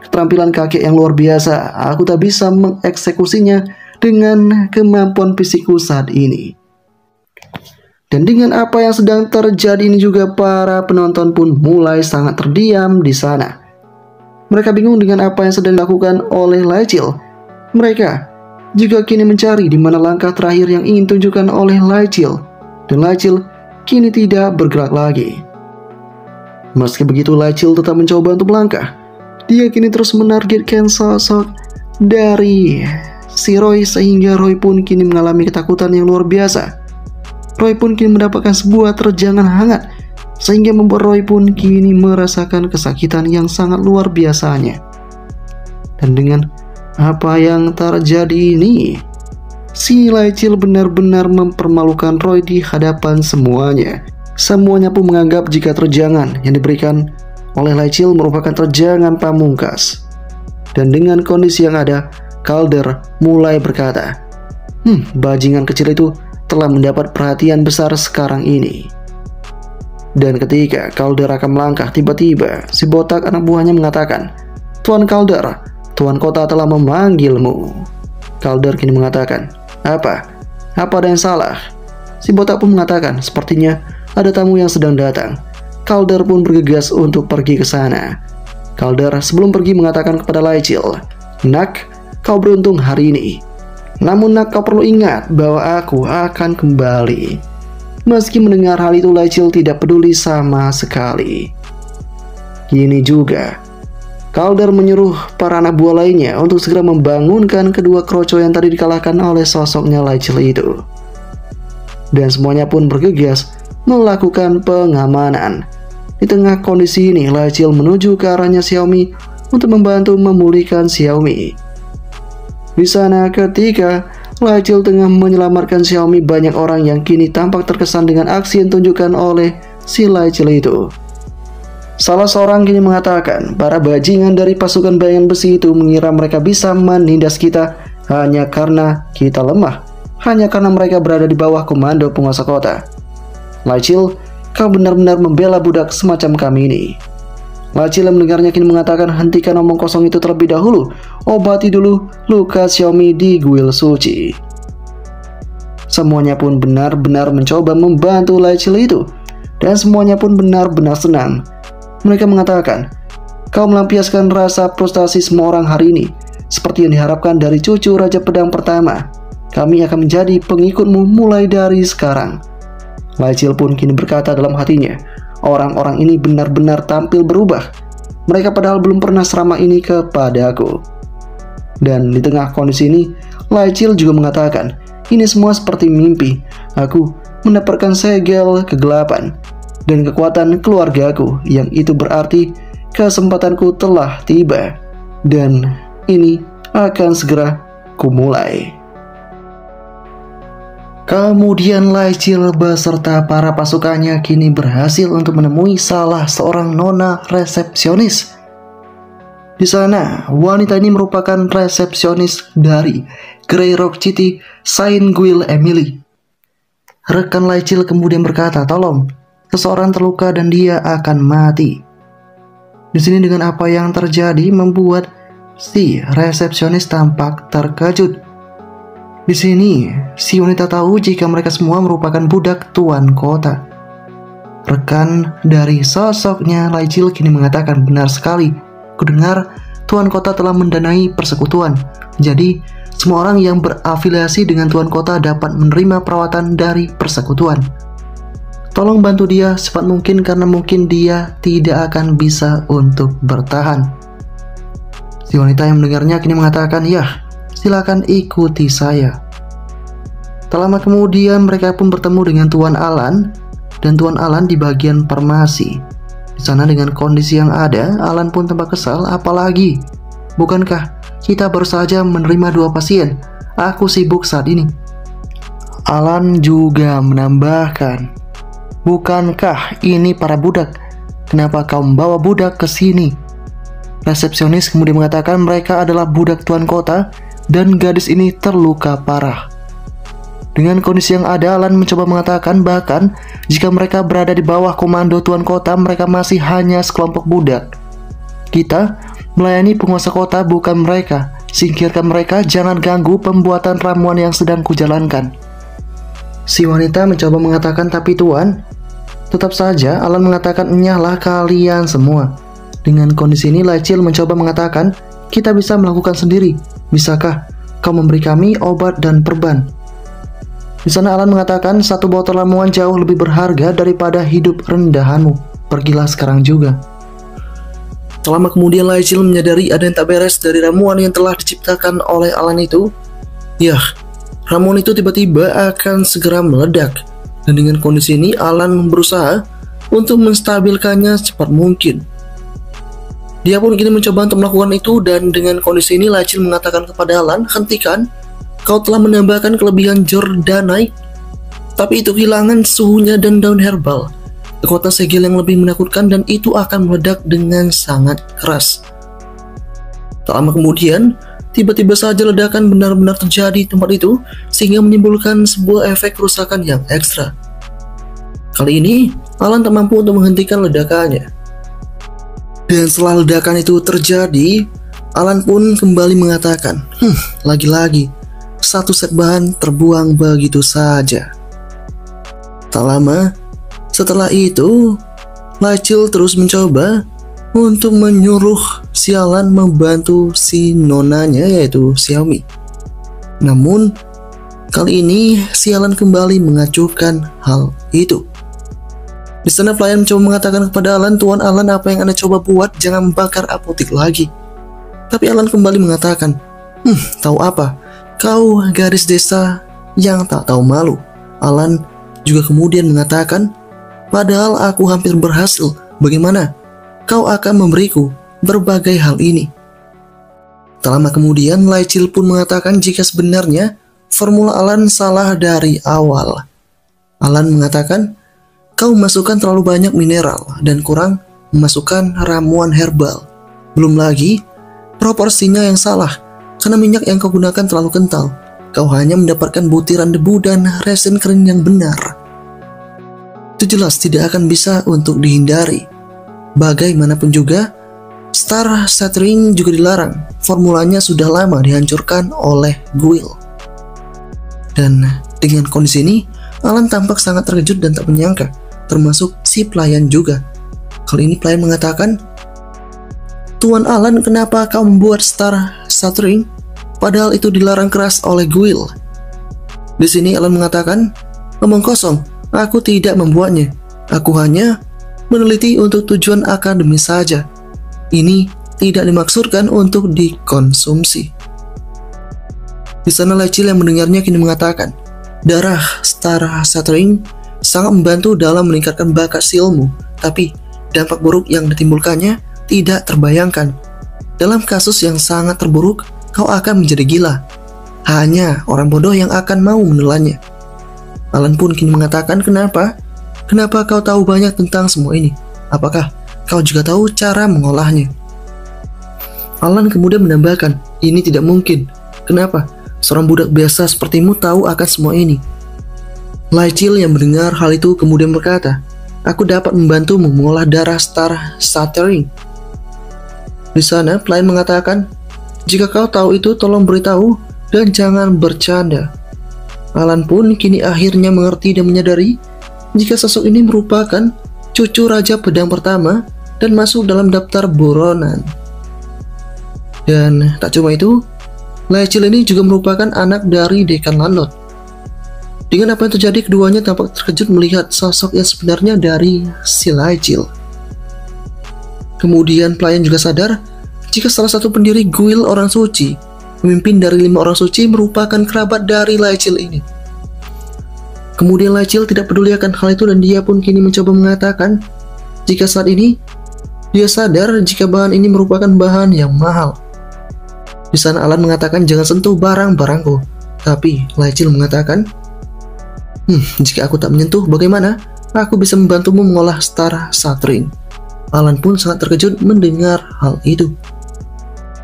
Speaker 1: keterampilan kakek yang luar biasa, aku tak bisa mengeksekusinya dengan kemampuan fisikku saat ini. Dan dengan apa yang sedang terjadi ini juga, para penonton pun mulai sangat terdiam di sana. Mereka bingung dengan apa yang sedang dilakukan oleh Laichil. Mereka juga kini mencari di mana langkah terakhir yang ingin tunjukkan oleh Laichil. Dan Laichil kini tidak bergerak lagi. Meski begitu, Laichil tetap mencoba untuk melangkah. Dia kini terus menargetkan sosok dari si Roy, sehingga Roy pun kini mengalami ketakutan yang luar biasa. Roy pun kini mendapatkan sebuah terjangan hangat, sehingga membuat Roy pun kini merasakan kesakitan yang sangat luar biasanya. Dan dengan apa yang terjadi ini, si Laichil benar-benar mempermalukan Roy di hadapan semuanya. Semuanya pun menganggap jika terjangan yang diberikan oleh Laichil merupakan terjangan pamungkas. Dan dengan kondisi yang ada, Calder mulai berkata, bajingan kecil itu telah mendapat perhatian besar sekarang ini. Dan ketika Calder akan melangkah, tiba-tiba si botak anak buahnya mengatakan, Tuan Calder, Tuan Kota telah memanggilmu. Calder kini mengatakan, Apa ada yang salah? Si botak pun mengatakan, sepertinya ada tamu yang sedang datang. Calder pun bergegas untuk pergi ke sana. Calder sebelum pergi mengatakan kepada Laichil, Nak, kau beruntung hari ini. Namun Nak, kau perlu ingat bahwa aku akan kembali. Meski mendengar hal itu, Laichil tidak peduli sama sekali. Kini juga Calder menyuruh para anak buah lainnya untuk segera membangunkan kedua kroco yang tadi dikalahkan oleh sosoknya Laichil itu. Dan semuanya pun bergegas melakukan pengamanan. Di tengah kondisi ini, Laichil menuju ke arahnya Xiaomi untuk membantu memulihkan Xiaomi. Di sana ketika Laichil tengah menyelamatkan Xiaomi, banyak orang yang kini tampak terkesan dengan aksi yang ditunjukkan oleh si Laichil itu. Salah seorang kini mengatakan, para bajingan dari pasukan bayangan besi itu mengira mereka bisa menindas kita hanya karena kita lemah, hanya karena mereka berada di bawah komando penguasa kota. Laichil, kau benar-benar membela budak semacam kami ini. Laichil yang mendengarnya kini mengatakan, hentikan omong kosong itu terlebih dahulu. Obati dulu luka Xiaomi di kuil suci. Semuanya pun benar-benar mencoba membantu Laichil itu. Dan semuanya pun benar-benar senang. Mereka mengatakan, kau melampiaskan rasa frustasi semua orang hari ini. Seperti yang diharapkan dari cucu Raja Pedang pertama. Kami akan menjadi pengikutmu mulai dari sekarang. Laichil pun kini berkata dalam hatinya, orang-orang ini benar-benar tampil berubah. Mereka padahal belum pernah seramah ini kepada aku. Dan di tengah kondisi ini, Laichil juga mengatakan, ini semua seperti mimpi. Aku mendapatkan segel kegelapan dan kekuatan keluargaku, yang itu berarti kesempatanku telah tiba. Dan ini akan segera kumulai. Kemudian Laichil beserta para pasukannya kini berhasil untuk menemui salah seorang nona resepsionis. Di sana, wanita ini merupakan resepsionis dari Grey Rock City Saint Guil Emily. Rekan Laichil kemudian berkata, tolong, seseorang terluka dan dia akan mati. Di sini dengan apa yang terjadi membuat si resepsionis tampak terkejut. Di sini, si wanita tahu jika mereka semua merupakan budak tuan kota. Rekan dari sosoknya Laichil kini mengatakan, benar sekali. Kudengar tuan kota telah mendanai persekutuan. Jadi, semua orang yang berafiliasi dengan tuan kota dapat menerima perawatan dari persekutuan. Tolong bantu dia secepat mungkin karena mungkin dia tidak akan bisa untuk bertahan. Si wanita yang mendengarnya kini mengatakan, ya, silakan ikuti saya. Tak lama kemudian mereka pun bertemu dengan Tuan Alan, dan Tuan Alan di bagian farmasi. Di sana dengan kondisi yang ada, Alan pun tampak kesal, apalagi, bukankah kita baru saja menerima 2 pasien? Aku sibuk saat ini. Alan juga menambahkan, bukankah ini para budak? Kenapa kau membawa budak ke sini? Resepsionis kemudian mengatakan mereka adalah budak tuan kota dan gadis ini terluka parah. Dengan kondisi yang ada, Alan mencoba mengatakan bahkan jika mereka berada di bawah komando tuan kota, mereka masih hanya sekelompok budak. Kita melayani penguasa kota, bukan mereka. Singkirkan mereka, jangan ganggu pembuatan ramuan yang sedang kujalankan. Si wanita mencoba mengatakan, tapi tuan. Tetap saja Alan mengatakan, enyahlah kalian semua. Dengan kondisi ini, Laichil mencoba mengatakan, kita bisa melakukan sendiri. Bisakah kau memberi kami obat dan perban? Di sana Alan mengatakan, 1 botol ramuan jauh lebih berharga daripada hidup rendahanmu. Pergilah sekarang juga. Selama kemudian Laichil menyadari ada yang tak beres dari ramuan yang telah diciptakan oleh Alan itu. Yah, ramuan itu tiba-tiba akan segera meledak. Dan dengan kondisi ini Alan berusaha untuk menstabilkannya secepat mungkin. Dia pun kini mencoba untuk melakukan itu, dan dengan kondisi ini Laichil mengatakan kepada Alan, hentikan, kau telah menambahkan kelebihan Jordanite, tapi itu kehilangan suhunya dan daun herbal. Kekuatan segel yang lebih menakutkan dan itu akan meledak dengan sangat keras. Tak lama kemudian, tiba-tiba saja ledakan benar-benar terjadi di tempat itu, sehingga menimbulkan sebuah efek kerusakan yang ekstra. Kali ini, Alan tak mampu untuk menghentikan ledakannya. Dan setelah ledakan itu terjadi, Alan pun kembali mengatakan, lagi-lagi, 1 set bahan terbuang begitu saja. Tak lama setelah itu, Laichil terus mencoba untuk menyuruh si Alan membantu si nonanya yaitu Xiaomi. Namun, kali ini si Alan kembali mengacuhkan hal itu. Di sana pelayan mencoba mengatakan kepada Alan, Tuan Alan, apa yang Anda coba buat, jangan bakar apotik lagi. Tapi Alan kembali mengatakan, tahu apa? Kau gadis desa yang tak tahu malu. Alan juga kemudian mengatakan, padahal aku hampir berhasil. Bagaimana? Kau akan memberiku berbagai hal ini. Tak lama kemudian Laichil pun mengatakan jika sebenarnya formula Alan salah dari awal. Alan mengatakan, kau masukkan terlalu banyak mineral dan kurang memasukkan ramuan herbal. Belum lagi, proporsinya yang salah, karena minyak yang kau gunakan terlalu kental. Kau hanya mendapatkan butiran debu dan resin kering yang benar. Itu jelas tidak akan bisa untuk dihindari. Bagaimanapun juga, Star Shattering juga dilarang. Formulanya sudah lama dihancurkan oleh Guild. Dan dengan kondisi ini, Alan tampak sangat terkejut dan tak menyangka, termasuk si pelayan juga. Kali ini pelayan mengatakan, "Tuan Alan, kenapa kau membuat Star Shattering? Padahal itu dilarang keras oleh Guild." Di sini Alan mengatakan, "Omong kosong, aku tidak membuatnya. Aku hanya meneliti untuk tujuan akademis saja. Ini tidak dimaksudkan untuk dikonsumsi." Di sana Lachil yang mendengarnya kini mengatakan, darah Star Shattering sangat membantu dalam meningkatkan bakat si ilmu, tapi dampak buruk yang ditimbulkannya tidak terbayangkan. Dalam kasus yang sangat terburuk, kau akan menjadi gila. Hanya orang bodoh yang akan mau menelannya. Alan pun kini mengatakan, Kenapa kau tahu banyak tentang semua ini? Apakah kau juga tahu cara mengolahnya?" Alan kemudian menambahkan, "Ini tidak mungkin. Kenapa? Seorang budak biasa sepertimu tahu akan semua ini." Lachil yang mendengar hal itu kemudian berkata, "Aku dapat membantumu mengolah darah Star Shattering." Di sana, pelayan mengatakan, "Jika kau tahu itu, tolong beritahu dan jangan bercanda." Alan pun kini akhirnya mengerti dan menyadari jika sosok ini merupakan cucu Raja Pedang pertama dan masuk dalam daftar buronan. Dan tak cuma itu, Lachil ini juga merupakan anak dari Dekan Landlord. Dengan apa yang terjadi, keduanya tampak terkejut melihat sosok yang sebenarnya dari si Lachil. Kemudian pelayan juga sadar jika salah satu pendiri Guild Orang Suci, pemimpin dari 5 orang suci, merupakan kerabat dari Lachil ini. Kemudian Lachil tidak peduli akan hal itu dan dia pun kini mencoba mengatakan jika saat ini dia sadar jika bahan ini merupakan bahan yang mahal. Di sana Alan mengatakan jangan sentuh barang-barangku, tapi Lachil mengatakan, "Jika aku tak menyentuh, bagaimana? Aku bisa membantumu mengolah Star Shattering." Alan pun sangat terkejut mendengar hal itu.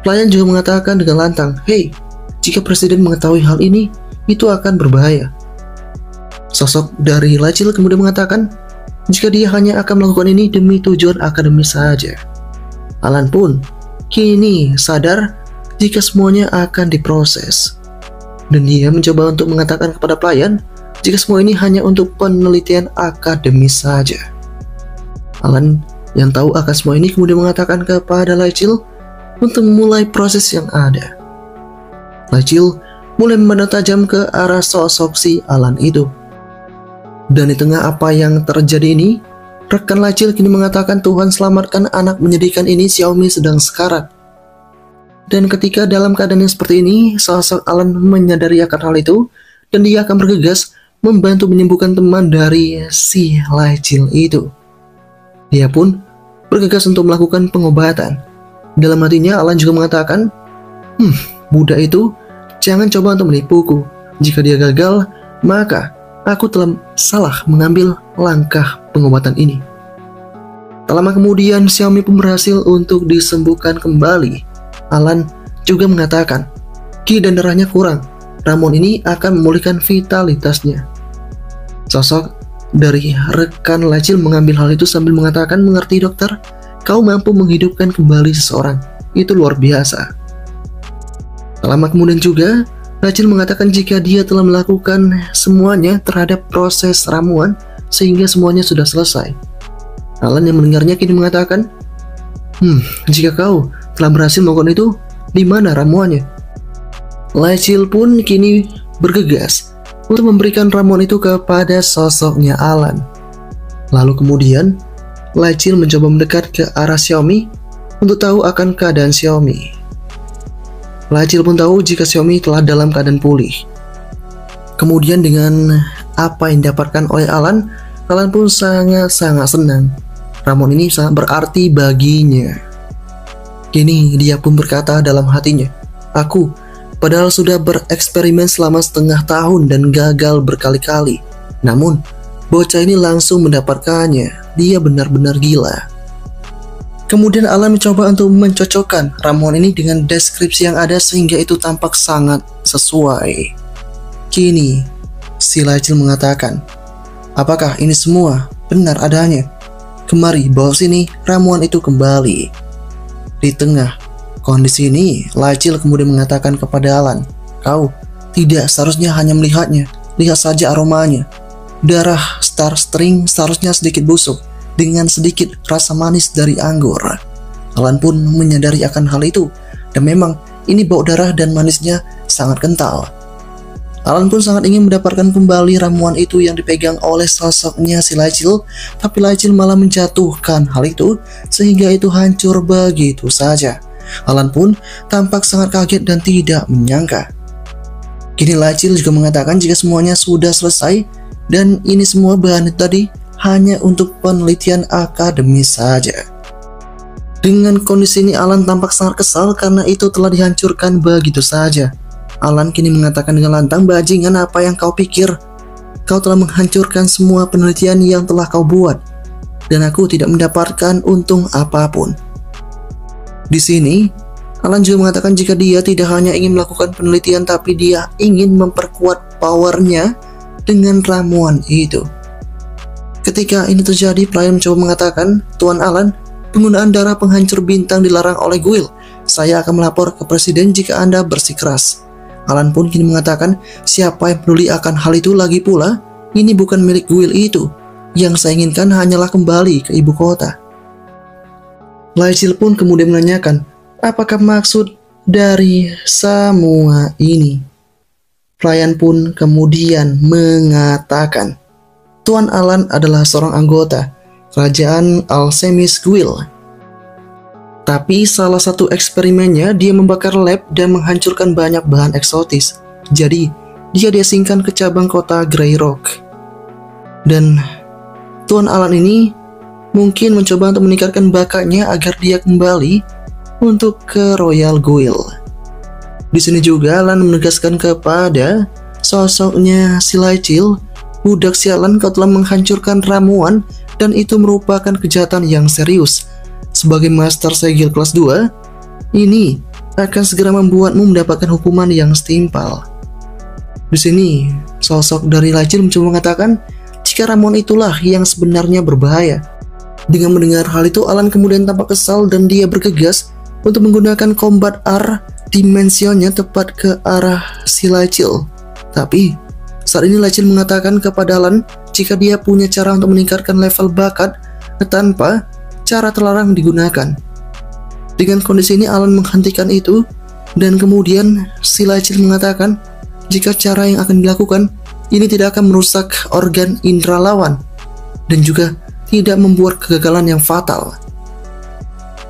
Speaker 1: Pelayan juga mengatakan dengan lantang, "Hei, jika presiden mengetahui hal ini, itu akan berbahaya." Sosok dari Lachil kemudian mengatakan jika dia hanya akan melakukan ini demi tujuan akademis saja. Alan pun kini sadar jika semuanya akan diproses, dan dia mencoba untuk mengatakan kepada pelayan jika semua ini hanya untuk penelitian akademis saja. Alan yang tahu akan semua ini kemudian mengatakan kepada Lachil untuk memulai proses yang ada. Lachil mulai memandang tajam ke arah sosok si Alan itu. Dan di tengah apa yang terjadi ini, rekan Lachil kini mengatakan, "Tuhan selamatkan anak menyedihkan ini, Xiaomi sedang sekarat." Dan ketika dalam keadaan yang seperti ini, sosok Alan menyadari akan hal itu, dan dia akan bergegas membantu menyembuhkan teman dari si Lachil itu. Dia pun bergegas untuk melakukan pengobatan. Dalam hatinya, Alan juga mengatakan, budak itu jangan coba untuk menipuku. Jika dia gagal, maka aku telah salah mengambil langkah pengobatan ini. Tak lama kemudian, Xiaomi pun berhasil untuk disembuhkan kembali. Alan juga mengatakan, Ki dan darahnya kurang. Ramuan ini akan memulihkan vitalitasnya. Sosok dari rekan Lachil mengambil hal itu sambil mengatakan, "Mengerti dokter, kau mampu menghidupkan kembali seseorang. Itu luar biasa." Tak lama kemudian juga, Lachil mengatakan jika dia telah melakukan semuanya terhadap proses ramuan sehingga semuanya sudah selesai. Alan yang mendengarnya kini mengatakan, jika kau telah berhasil melakukan itu, di mana ramuannya? Lachil pun kini bergegas untuk memberikan ramuan itu kepada sosoknya Alan. Lalu kemudian, Lachil mencoba mendekat ke arah Xiaomi untuk tahu akan keadaan Xiaomi. Lachil pun tahu jika Xiaomi telah dalam keadaan pulih. Kemudian dengan apa yang didapatkan oleh Alan pun sangat-sangat senang. Ramuan ini sangat berarti baginya. Kini dia pun berkata dalam hatinya, "Aku padahal sudah bereksperimen selama setengah tahun dan gagal berkali-kali. Namun, bocah ini langsung mendapatkannya. Dia benar-benar gila." Kemudian Alan mencoba untuk mencocokkan ramuan ini dengan deskripsi yang ada sehingga itu tampak sangat sesuai. Kini, si Lachil mengatakan, "Apakah ini semua benar adanya? Kemari bawa sini ramuan itu kembali." Di tengah kondisi ini, Lachil kemudian mengatakan kepada Alan, "Kau tidak seharusnya hanya melihatnya, lihat saja aromanya. Darah Star String seharusnya sedikit busuk dengan sedikit rasa manis dari anggur." Alan pun menyadari akan hal itu, dan memang ini bau darah dan manisnya sangat kental. Alan pun sangat ingin mendapatkan kembali ramuan itu yang dipegang oleh sosoknya si Lachil, tapi Lachil malah menjatuhkan hal itu sehingga itu hancur begitu saja. Alan pun tampak sangat kaget dan tidak menyangka. Kini Lachil juga mengatakan jika semuanya sudah selesai dan ini semua bahan tadi hanya untuk penelitian akademis saja. Dengan kondisi ini Alan tampak sangat kesal karena itu telah dihancurkan begitu saja. Alan kini mengatakan dengan lantang, "Bajingan, apa yang kau pikir? Kau telah menghancurkan semua penelitian yang telah kau buat, dan aku tidak mendapatkan untung apapun." Di sini, Alan juga mengatakan jika dia tidak hanya ingin melakukan penelitian, tapi dia ingin memperkuat powernya dengan ramuan itu. Ketika ini terjadi, pelayan mencoba mengatakan, "Tuan Alan, penggunaan darah penghancur bintang dilarang oleh Guild. Saya akan melapor ke presiden jika Anda bersikeras." Alan pun kini mengatakan, "Siapa yang peduli akan hal itu lagi pula? Ini bukan milik Guild itu. Yang saya inginkan hanyalah kembali ke ibu kota." Lachil pun kemudian menanyakan, "Apakah maksud dari semua ini?" Pelayan pun kemudian mengatakan, "Tuan Alan adalah seorang anggota Kerajaan Alchemist Guild. Tapi salah satu eksperimennya dia membakar lab dan menghancurkan banyak bahan eksotis. Jadi dia diasingkan ke cabang kota Grey Rock. Dan Tuan Alan ini mungkin mencoba untuk meningkatkan bakatnya agar dia kembali untuk ke Royal Guild." Di sini juga Alan menegaskan kepada sosoknya si Lachil, "Budak sialan, kau telah menghancurkan ramuan dan itu merupakan kejahatan yang serius. Sebagai Master Segil kelas 2, ini akan segera membuatmu mendapatkan hukuman yang setimpal." Di sini, sosok dari Lachil mencoba mengatakan jika ramuan itulah yang sebenarnya berbahaya. Dengan mendengar hal itu, Alan kemudian tampak kesal dan dia bergegas untuk menggunakan combat R dimensionnya tepat ke arah si Lachil. Tapi saat ini Lachil mengatakan kepada Alan jika dia punya cara untuk meningkatkan level bakat tanpa cara terlarang digunakan. Dengan kondisi ini Alan menghentikan itu dan kemudian si Lachil mengatakan jika cara yang akan dilakukan ini tidak akan merusak organ indera lawan dan juga tidak membuat kegagalan yang fatal.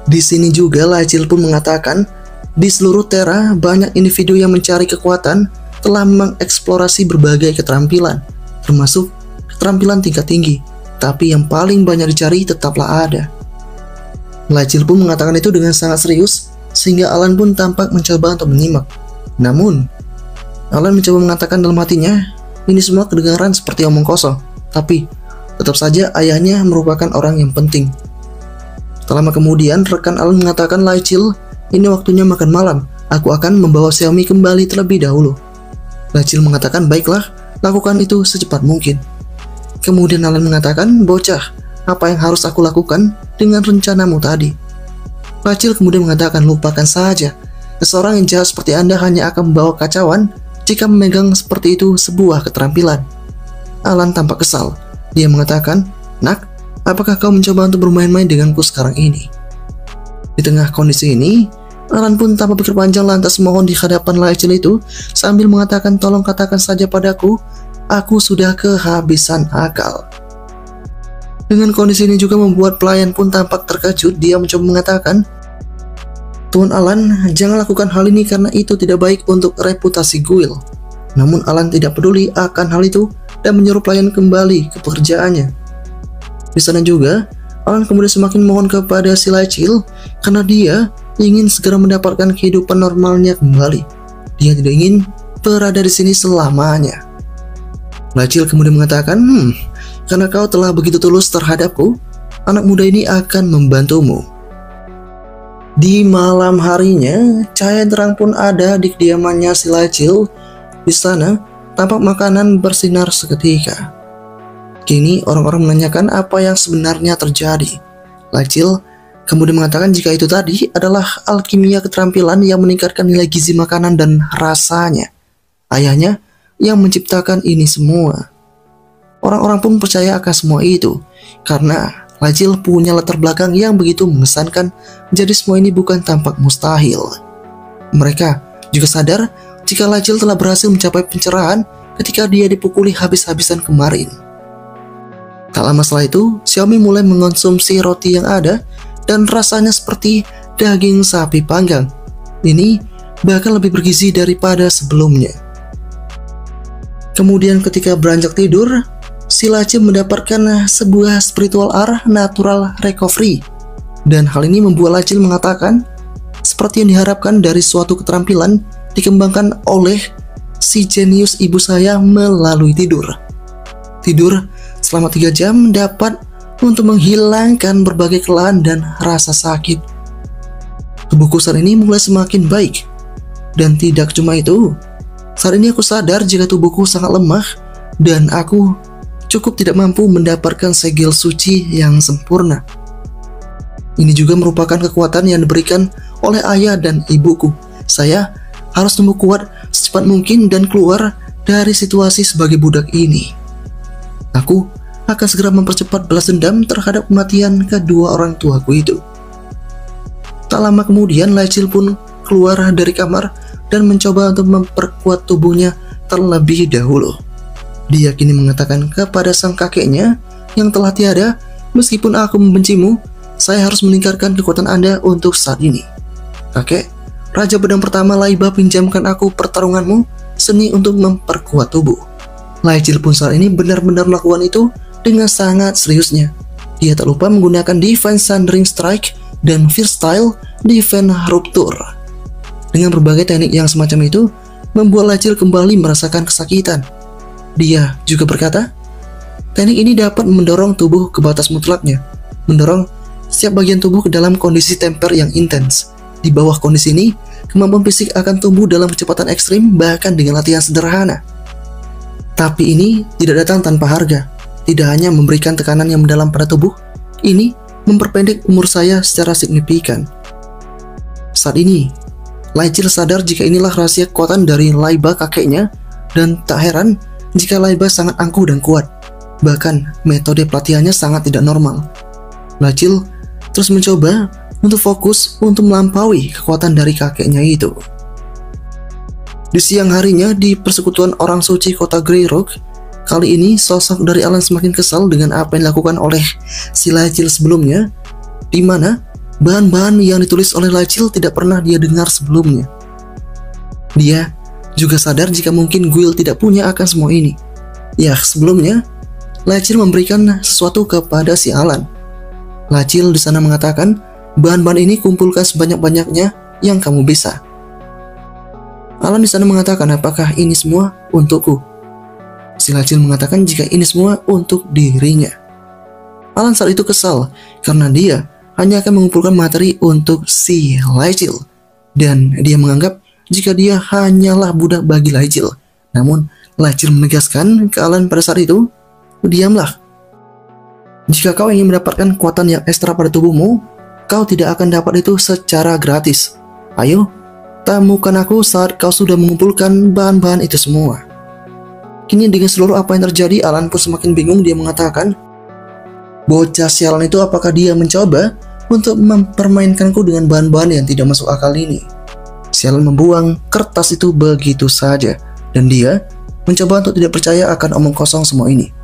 Speaker 1: Di sini juga Lachil pun mengatakan di seluruh Terra banyak individu yang mencari kekuatan telah mengeksplorasi berbagai keterampilan, termasuk keterampilan tingkat tinggi, tapi yang paling banyak dicari tetaplah ada. Lachil pun mengatakan itu dengan sangat serius, sehingga Alan pun tampak mencoba untuk menyimak. Namun, Alan mencoba mengatakan dalam hatinya, ini semua kedengaran seperti omong kosong, tapi tetap saja ayahnya merupakan orang yang penting. Tak lama kemudian, rekan Alan mengatakan, "Lachil, ini waktunya makan malam. Aku akan membawa Xiaomi kembali terlebih dahulu." Lachil mengatakan, "Baiklah, lakukan itu secepat mungkin." Kemudian Alan mengatakan, "Bocah, apa yang harus aku lakukan dengan rencanamu tadi?" Lachil kemudian mengatakan, "Lupakan saja. Seseorang yang jahat seperti Anda hanya akan membawa kacauan jika memegang seperti itu sebuah keterampilan." Alan tampak kesal. Dia mengatakan, "Nak, apakah kau mencoba untuk bermain-main denganku sekarang ini?" Di tengah kondisi ini, Alan pun tanpa pikir panjang lantas mohon di hadapan Lachil itu sambil mengatakan, "Tolong katakan saja padaku, aku sudah kehabisan akal." Dengan kondisi ini juga membuat pelayan pun tampak terkejut. Dia mencoba mengatakan, "Tuan Alan, jangan lakukan hal ini karena itu tidak baik untuk reputasi Guild." Namun Alan tidak peduli akan hal itu dan menyuruh pelayan kembali ke pekerjaannya. Di sana juga, Alan kemudian semakin mohon kepada si Lachil karena dia ingin segera mendapatkan kehidupan normalnya kembali. Dia tidak ingin berada di sini selamanya. Lachil kemudian mengatakan, karena kau telah begitu tulus terhadapku, anak muda ini akan membantumu." Di malam harinya, cahaya terang pun ada di kediamannya si Lachil. Di sana, tampak makanan bersinar seketika. Kini orang-orang menanyakan apa yang sebenarnya terjadi. Lachil kemudian mengatakan jika itu tadi adalah alkimia keterampilan yang meningkatkan nilai gizi makanan dan rasanya. Ayahnya yang menciptakan ini semua. Orang-orang pun percaya akan semua itu karena Lachil punya latar belakang yang begitu mengesankan, jadi semua ini bukan tampak mustahil. Mereka juga sadar jika Lachil telah berhasil mencapai pencerahan ketika dia dipukuli habis-habisan kemarin. Tak lama setelah itu, Xiaomi mulai mengonsumsi roti yang ada dan rasanya seperti daging sapi panggang. Ini bahkan lebih bergizi daripada sebelumnya. Kemudian ketika beranjak tidur, si Lachil mendapatkan sebuah spiritual hour natural recovery. Dan hal ini membuat Lachil mengatakan, seperti yang diharapkan dari suatu keterampilan dikembangkan oleh si jenius ibu saya melalui tidur. Tidur selama 3 jam dapat untuk menghilangkan berbagai kelelahan dan rasa sakit. Tubuhku saat ini mulai semakin baik. Dan tidak cuma itu, saat ini aku sadar jika tubuhku sangat lemah dan aku cukup tidak mampu mendapatkan segel suci yang sempurna. Ini juga merupakan kekuatan yang diberikan oleh ayah dan ibuku. Saya harus tumbuh kuat secepat mungkin dan keluar dari situasi sebagai budak ini. Aku akan segera mempercepat balas dendam terhadap kematian kedua orang tuaku itu. Tak lama kemudian, Lachil pun keluar dari kamar dan mencoba untuk memperkuat tubuhnya terlebih dahulu. Dia kini mengatakan kepada sang kakeknya yang telah tiada, meskipun aku membencimu, saya harus meningkatkan kekuatan Anda untuk saat ini. Kakek, Raja Pedang Pertama Laiba pinjamkan aku pertarunganmu, seni untuk memperkuat tubuh. Lachil pun saat ini benar-benar melakukan itu dengan sangat seriusnya. Dia tak lupa menggunakan Divine Sundering Strike dan Fierce Style Divine Rupture. Dengan berbagai teknik yang semacam itu, membuat Lachil kembali merasakan kesakitan. Dia juga berkata, teknik ini dapat mendorong tubuh ke batas mutlaknya, mendorong setiap bagian tubuh ke dalam kondisi temper yang intens. Di bawah kondisi ini, kemampuan fisik akan tumbuh dalam kecepatan ekstrim bahkan dengan latihan sederhana. Tapi ini tidak datang tanpa harga. Tidak hanya memberikan tekanan yang mendalam pada tubuh, ini memperpendek umur saya secara signifikan. Saat ini, Lachil sadar jika inilah rahasia kekuatan dari Laiba kakeknya, dan tak heran jika Laiba sangat angkuh dan kuat. Bahkan, metode pelatihannya sangat tidak normal. Lachil terus mencoba untuk fokus untuk melampaui kekuatan dari kakeknya itu. Di siang harinya di persekutuan orang suci kota Grey Rock, kali ini sosok dari Alan semakin kesal dengan apa yang dilakukan oleh si Lachil sebelumnya, di mana bahan-bahan yang ditulis oleh Lachil tidak pernah dia dengar sebelumnya. Dia juga sadar jika mungkin Guild tidak punya akan semua ini. Ya, sebelumnya Lachil memberikan sesuatu kepada si Alan. Lachil di sana mengatakan, bahan-bahan ini kumpulkan sebanyak-banyaknya yang kamu bisa. Alan di sana mengatakan, apakah ini semua untukku? Si Lachil mengatakan jika ini semua untuk dirinya. Alan saat itu kesal karena dia hanya akan mengumpulkan materi untuk si Lachil, dan dia menganggap jika dia hanyalah budak bagi Lachil. Namun Lachil menegaskan ke Alan pada saat itu, diamlah. Jika kau ingin mendapatkan kekuatan yang ekstra pada tubuhmu, kau tidak akan dapat itu secara gratis. Ayo, temukan aku saat kau sudah mengumpulkan bahan-bahan itu semua. Kini dengan seluruh apa yang terjadi, Alan pun semakin bingung. Dia mengatakan, bocah sialan itu apakah dia mencoba untuk mempermainkanku dengan bahan-bahan yang tidak masuk akal ini? Sialan membuang kertas itu begitu saja, dan dia mencoba untuk tidak percaya akan omong kosong semua ini.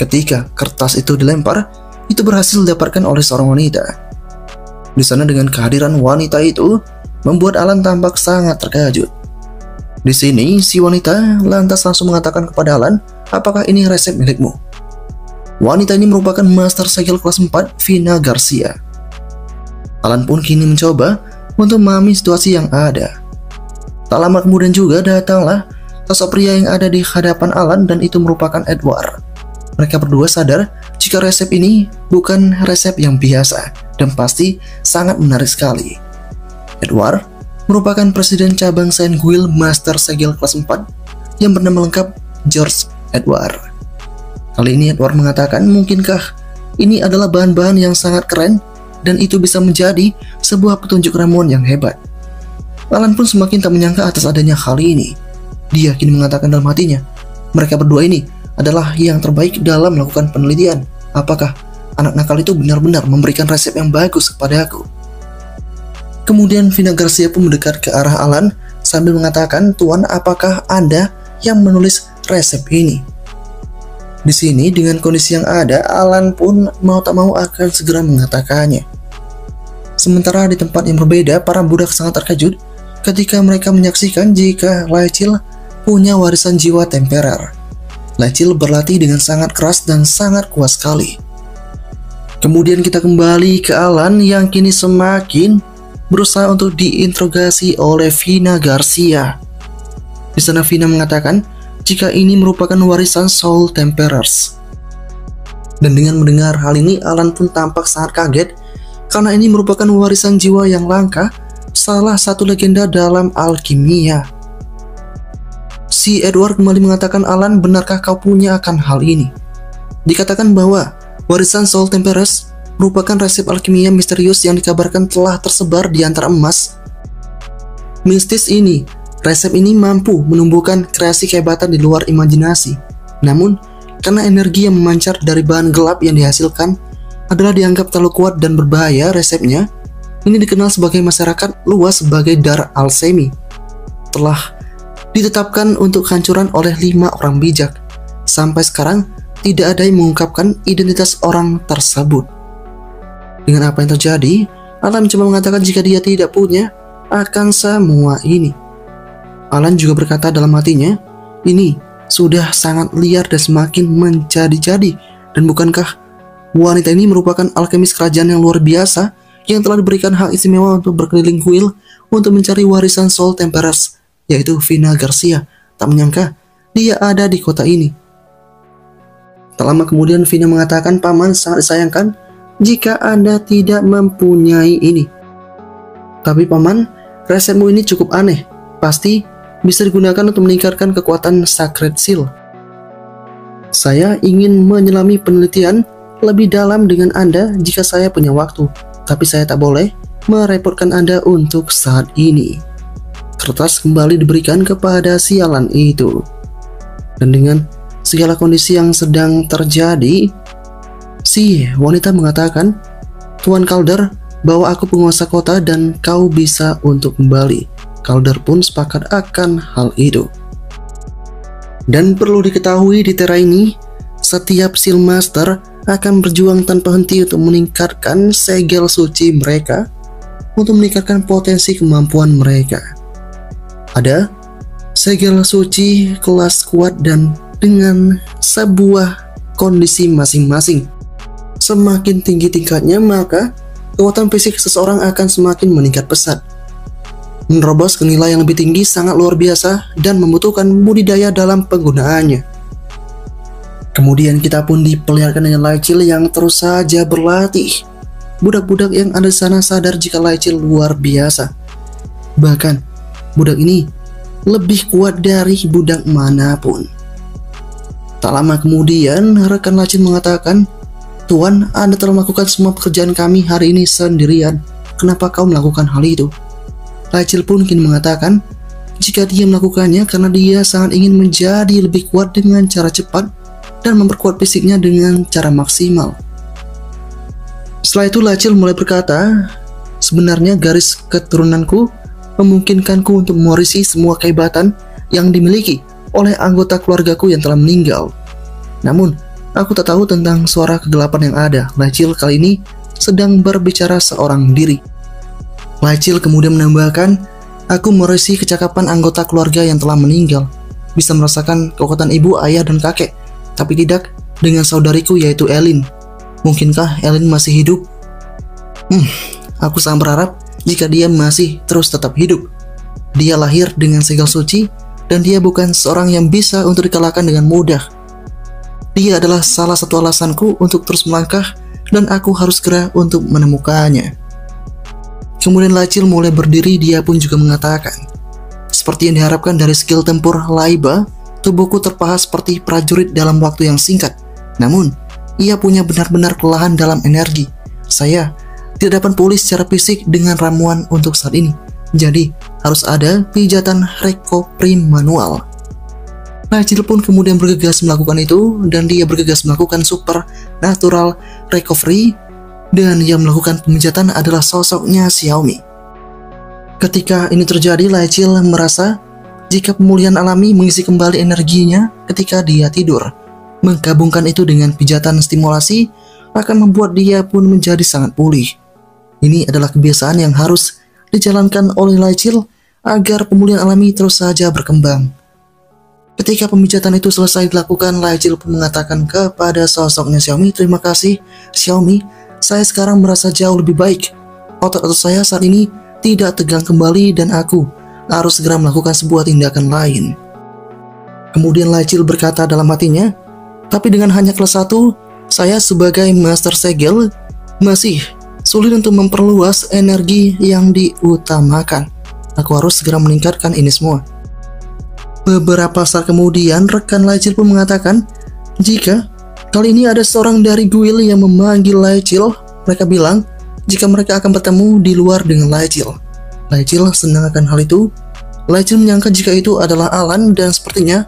Speaker 1: Ketika kertas itu dilempar, itu berhasil didapatkan oleh seorang wanita. Di sana dengan kehadiran wanita itu, membuat Alan tampak sangat terkejut. Di sini, si wanita lantas langsung mengatakan kepada Alan, apakah ini resep milikmu? Wanita ini merupakan Master Segel kelas 4, Vina Garcia. Alan pun kini mencoba untuk memahami situasi yang ada. Tak lama kemudian juga datanglah sosok pria yang ada di hadapan Alan, dan itu merupakan Edward. Mereka berdua sadar jika resep ini bukan resep yang biasa dan pasti sangat menarik sekali. Edward merupakan presiden cabang Saint Guil Master Segel kelas 4 yang bernama lengkap George Edward. Kali ini Edward mengatakan mungkinkah ini adalah bahan-bahan yang sangat keren dan itu bisa menjadi sebuah petunjuk ramuan yang hebat. Alan pun semakin tak menyangka atas adanya hal ini. Dia kini mengatakan dalam hatinya, mereka berdua ini adalah yang terbaik dalam melakukan penelitian. Apakah anak nakal itu benar-benar memberikan resep yang bagus kepada aku? Kemudian Vina Garcia pun mendekat ke arah Alan sambil mengatakan, "Tuan, apakah Anda yang menulis resep ini?" Di sini dengan kondisi yang ada, Alan pun mau tak mau akan segera mengatakannya. Sementara di tempat yang berbeda, para budak sangat terkejut ketika mereka menyaksikan jika Laecil punya warisan jiwa temperer. Laecil berlatih dengan sangat keras dan sangat kuat sekali. Kemudian kita kembali ke Alan yang kini semakin berusaha untuk diinterogasi oleh Vina Garcia. Di sana Vina mengatakan jika ini merupakan warisan Soul Temperers. Dan dengan mendengar hal ini, Alan pun tampak sangat kaget karena ini merupakan warisan jiwa yang langka, salah satu legenda dalam alkimia. Si Edward kembali mengatakan, "Alan, benarkah kau punya akan hal ini?" Dikatakan bahwa warisan Soul Temperers merupakan resep alkimia misterius yang dikabarkan telah tersebar di antara emas mistis ini. Resep ini mampu menumbuhkan kreasi kehebatan di luar imajinasi. Namun, karena energi yang memancar dari bahan gelap yang dihasilkan adalah dianggap terlalu kuat dan berbahaya, resepnya ini dikenal sebagai masyarakat luas sebagai Dar Alchemy. Telah ditetapkan untuk hancuran oleh 5 orang bijak. Sampai sekarang, tidak ada yang mengungkapkan identitas orang tersebut. Dengan apa yang terjadi, Alan cuma mengatakan jika dia tidak punya akan semua ini. Alan juga berkata dalam hatinya, ini sudah sangat liar dan semakin menjadi-jadi. Dan bukankah wanita ini merupakan alkemis kerajaan yang luar biasa yang telah diberikan hak istimewa untuk berkeliling kuil untuk mencari warisan Soul Temperers, yaitu Vina Garcia. Tak menyangka dia ada di kota ini. Tak lama kemudian Vina mengatakan, "Paman, sangat disayangkan jika Anda tidak mempunyai ini. Tapi Paman, resepmu ini cukup aneh. Pasti bisa digunakan untuk meningkatkan kekuatan Sacred Seal. Saya ingin menyelami penelitian lebih dalam dengan Anda jika saya punya waktu, tapi saya tak boleh merepotkan Anda untuk saat ini." Kertas kembali diberikan kepada si Alan itu. Dan dengan segala kondisi yang sedang terjadi, si wanita mengatakan, "Tuan Calder, bawa aku penguasa kota dan kau bisa untuk kembali." Calder pun sepakat akan hal itu. Dan perlu diketahui di Terra ini, setiap Seal Master akan berjuang tanpa henti untuk meningkatkan segel suci mereka, untuk meningkatkan potensi kemampuan mereka. Ada segel suci kelas kuat dan dengan sebuah kondisi masing-masing. Semakin tinggi tingkatnya, maka kekuatan fisik seseorang akan semakin meningkat pesat. Menerobos ke nilai yang lebih tinggi sangat luar biasa dan membutuhkan budidaya dalam penggunaannya. Kemudian kita pun diperlihatkan dengan Laecil yang terus saja berlatih. Budak-budak yang ada di sana sadar jika Laecil luar biasa. Bahkan, budak ini lebih kuat dari budak manapun. Tak lama kemudian, rekan Laecil mengatakan, "Tuan, Anda telah melakukan semua pekerjaan kami hari ini sendirian. Kenapa kau melakukan hal itu?" Laecil pun kini mengatakan jika dia melakukannya karena dia sangat ingin menjadi lebih kuat dengan cara cepat dan memperkuat fisiknya dengan cara maksimal. Setelah itu Laecil mulai berkata, "Sebenarnya garis keturunanku memungkinkanku untuk mewarisi semua kehebatan yang dimiliki oleh anggota keluargaku yang telah meninggal. Namun, aku tak tahu tentang suara kegelapan yang ada." Laecil kali ini sedang berbicara seorang diri. Laecil kemudian menambahkan, "Aku mewarisi kecakapan anggota keluarga yang telah meninggal, bisa merasakan kekuatan ibu, ayah, dan kakek, tapi tidak dengan saudariku yaitu Elin. Mungkinkah Elin masih hidup? Aku sangat berharap jika dia masih terus tetap hidup. Dia lahir dengan segel suci, dan dia bukan seorang yang bisa untuk dikalahkan dengan mudah. Dia adalah salah satu alasanku untuk terus melangkah, dan aku harus segera untuk menemukannya." Kemudian Lachil mulai berdiri, dia pun juga mengatakan, seperti yang diharapkan dari skill tempur Laiba, tubuhku terpaha seperti prajurit dalam waktu yang singkat. Namun, ia punya benar-benar kelelahan dalam energi. Saya tidak dapat pulih secara fisik dengan ramuan untuk saat ini. Jadi, harus ada pijatan recovery manual. Lachil pun kemudian bergegas melakukan itu, dan dia bergegas melakukan supernatural recovery, dan yang melakukan pemijatan adalah sosoknya Xiaomi. Ketika ini terjadi, Lachil merasa jika pemulihan alami mengisi kembali energinya ketika dia tidur. Menggabungkan itu dengan pijatan stimulasi akan membuat dia pun menjadi sangat pulih. Ini adalah kebiasaan yang harus dijalankan oleh Lachil agar pemulihan alami terus saja berkembang. Ketika pemijatan itu selesai dilakukan, Lachil pun mengatakan kepada sosoknya Xiaomi, terima kasih Xiaomi, saya sekarang merasa jauh lebih baik. Otot-otot saya saat ini tidak tegang kembali dan aku harus segera melakukan sebuah tindakan lain. Kemudian Lachil berkata dalam hatinya, tapi dengan hanya kelas 1, saya sebagai Master Segel masih sulit untuk memperluas energi yang diutamakan. Aku harus segera meningkatkan ini semua. Beberapa saat kemudian, rekan Lachil pun mengatakan, jika kali ini ada seorang dari guild yang memanggil Lachil, mereka bilang jika mereka akan bertemu di luar dengan Lachil. Lachil senang akan hal itu. Lachil menyangka jika itu adalah Alan, dan sepertinya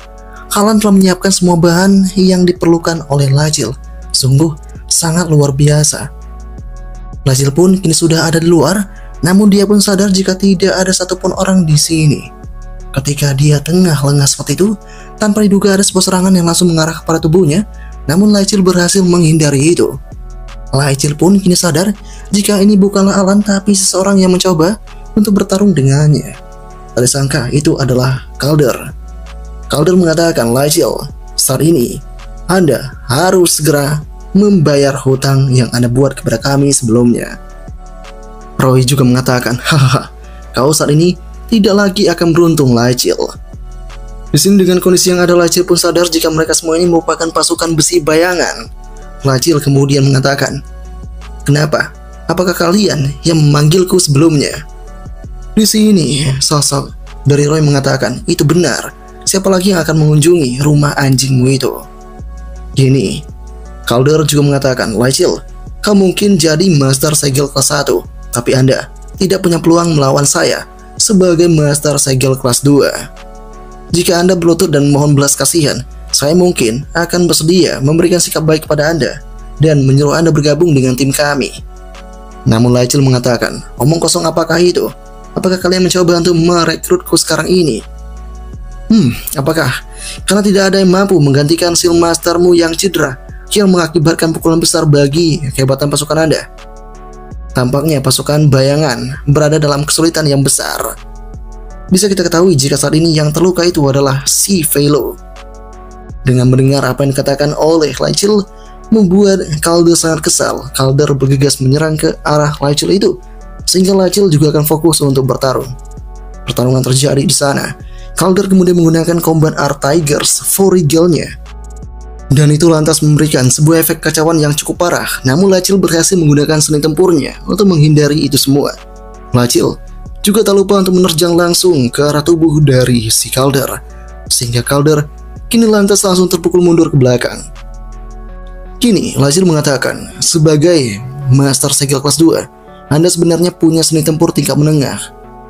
Speaker 1: Alan telah menyiapkan semua bahan yang diperlukan oleh Lachil. Sungguh sangat luar biasa. Lachil pun kini sudah ada di luar, namun dia pun sadar jika tidak ada satupun orang di sini. Ketika dia tengah lengah seperti itu, tanpa diduga ada sebuah serangan yang langsung mengarah kepada tubuhnya, namun Lachil berhasil menghindari itu. Lachil pun kini sadar jika ini bukanlah Alan tapi seseorang yang mencoba untuk bertarung dengannya. Tak disangka itu adalah Calder. Calder mengatakan, Lachil, saat ini Anda harus segera membayar hutang yang Anda buat kepada kami sebelumnya. Roy juga mengatakan, hahaha, kau saat ini tidak lagi akan beruntung, Lachil. Di sini dengan kondisi yang ada, Lachil pun sadar jika mereka semua ini merupakan pasukan besi bayangan. Lachil kemudian mengatakan, kenapa? Apakah kalian yang memanggilku sebelumnya? Di sini, sosok dari Roy mengatakan, itu benar. Siapa lagi yang akan mengunjungi rumah anjingmu itu? Gini, Calder juga mengatakan, Lachil, kau mungkin jadi Master Segel kelas 1, tapi Anda tidak punya peluang melawan saya sebagai Master Segel kelas 2. Jika Anda berlutut dan mohon belas kasihan, saya mungkin akan bersedia memberikan sikap baik kepada Anda dan menyuruh Anda bergabung dengan tim kami. Namun Lachil mengatakan, omong kosong apakah itu? Apakah kalian mencoba untuk merekrutku sekarang ini? Apakah karena tidak ada yang mampu menggantikan Seal Mastermu yang cedera yang mengakibatkan pukulan besar bagi kehebatan pasukan Anda? Tampaknya pasukan bayangan berada dalam kesulitan yang besar. Bisa kita ketahui jika saat ini yang terluka itu adalah si Velo. Dengan mendengar apa yang dikatakan oleh Lachil, membuat Calder sangat kesal. Calder bergegas menyerang ke arah Lachil itu, sehingga Lachil juga akan fokus untuk bertarung. Pertarungan terjadi di sana. Calder kemudian menggunakan Combat Art Tigers for Regal-nya, dan itu lantas memberikan sebuah efek kacauan yang cukup parah. Namun Lachil berhasil menggunakan seni tempurnya untuk menghindari itu semua. Lachil juga tak lupa untuk menerjang langsung ke arah tubuh dari si Calder, sehingga Calder kini lantas langsung terpukul mundur ke belakang. Kini Lachil mengatakan, sebagai Master Segel kelas 2, Anda sebenarnya punya seni tempur tingkat menengah.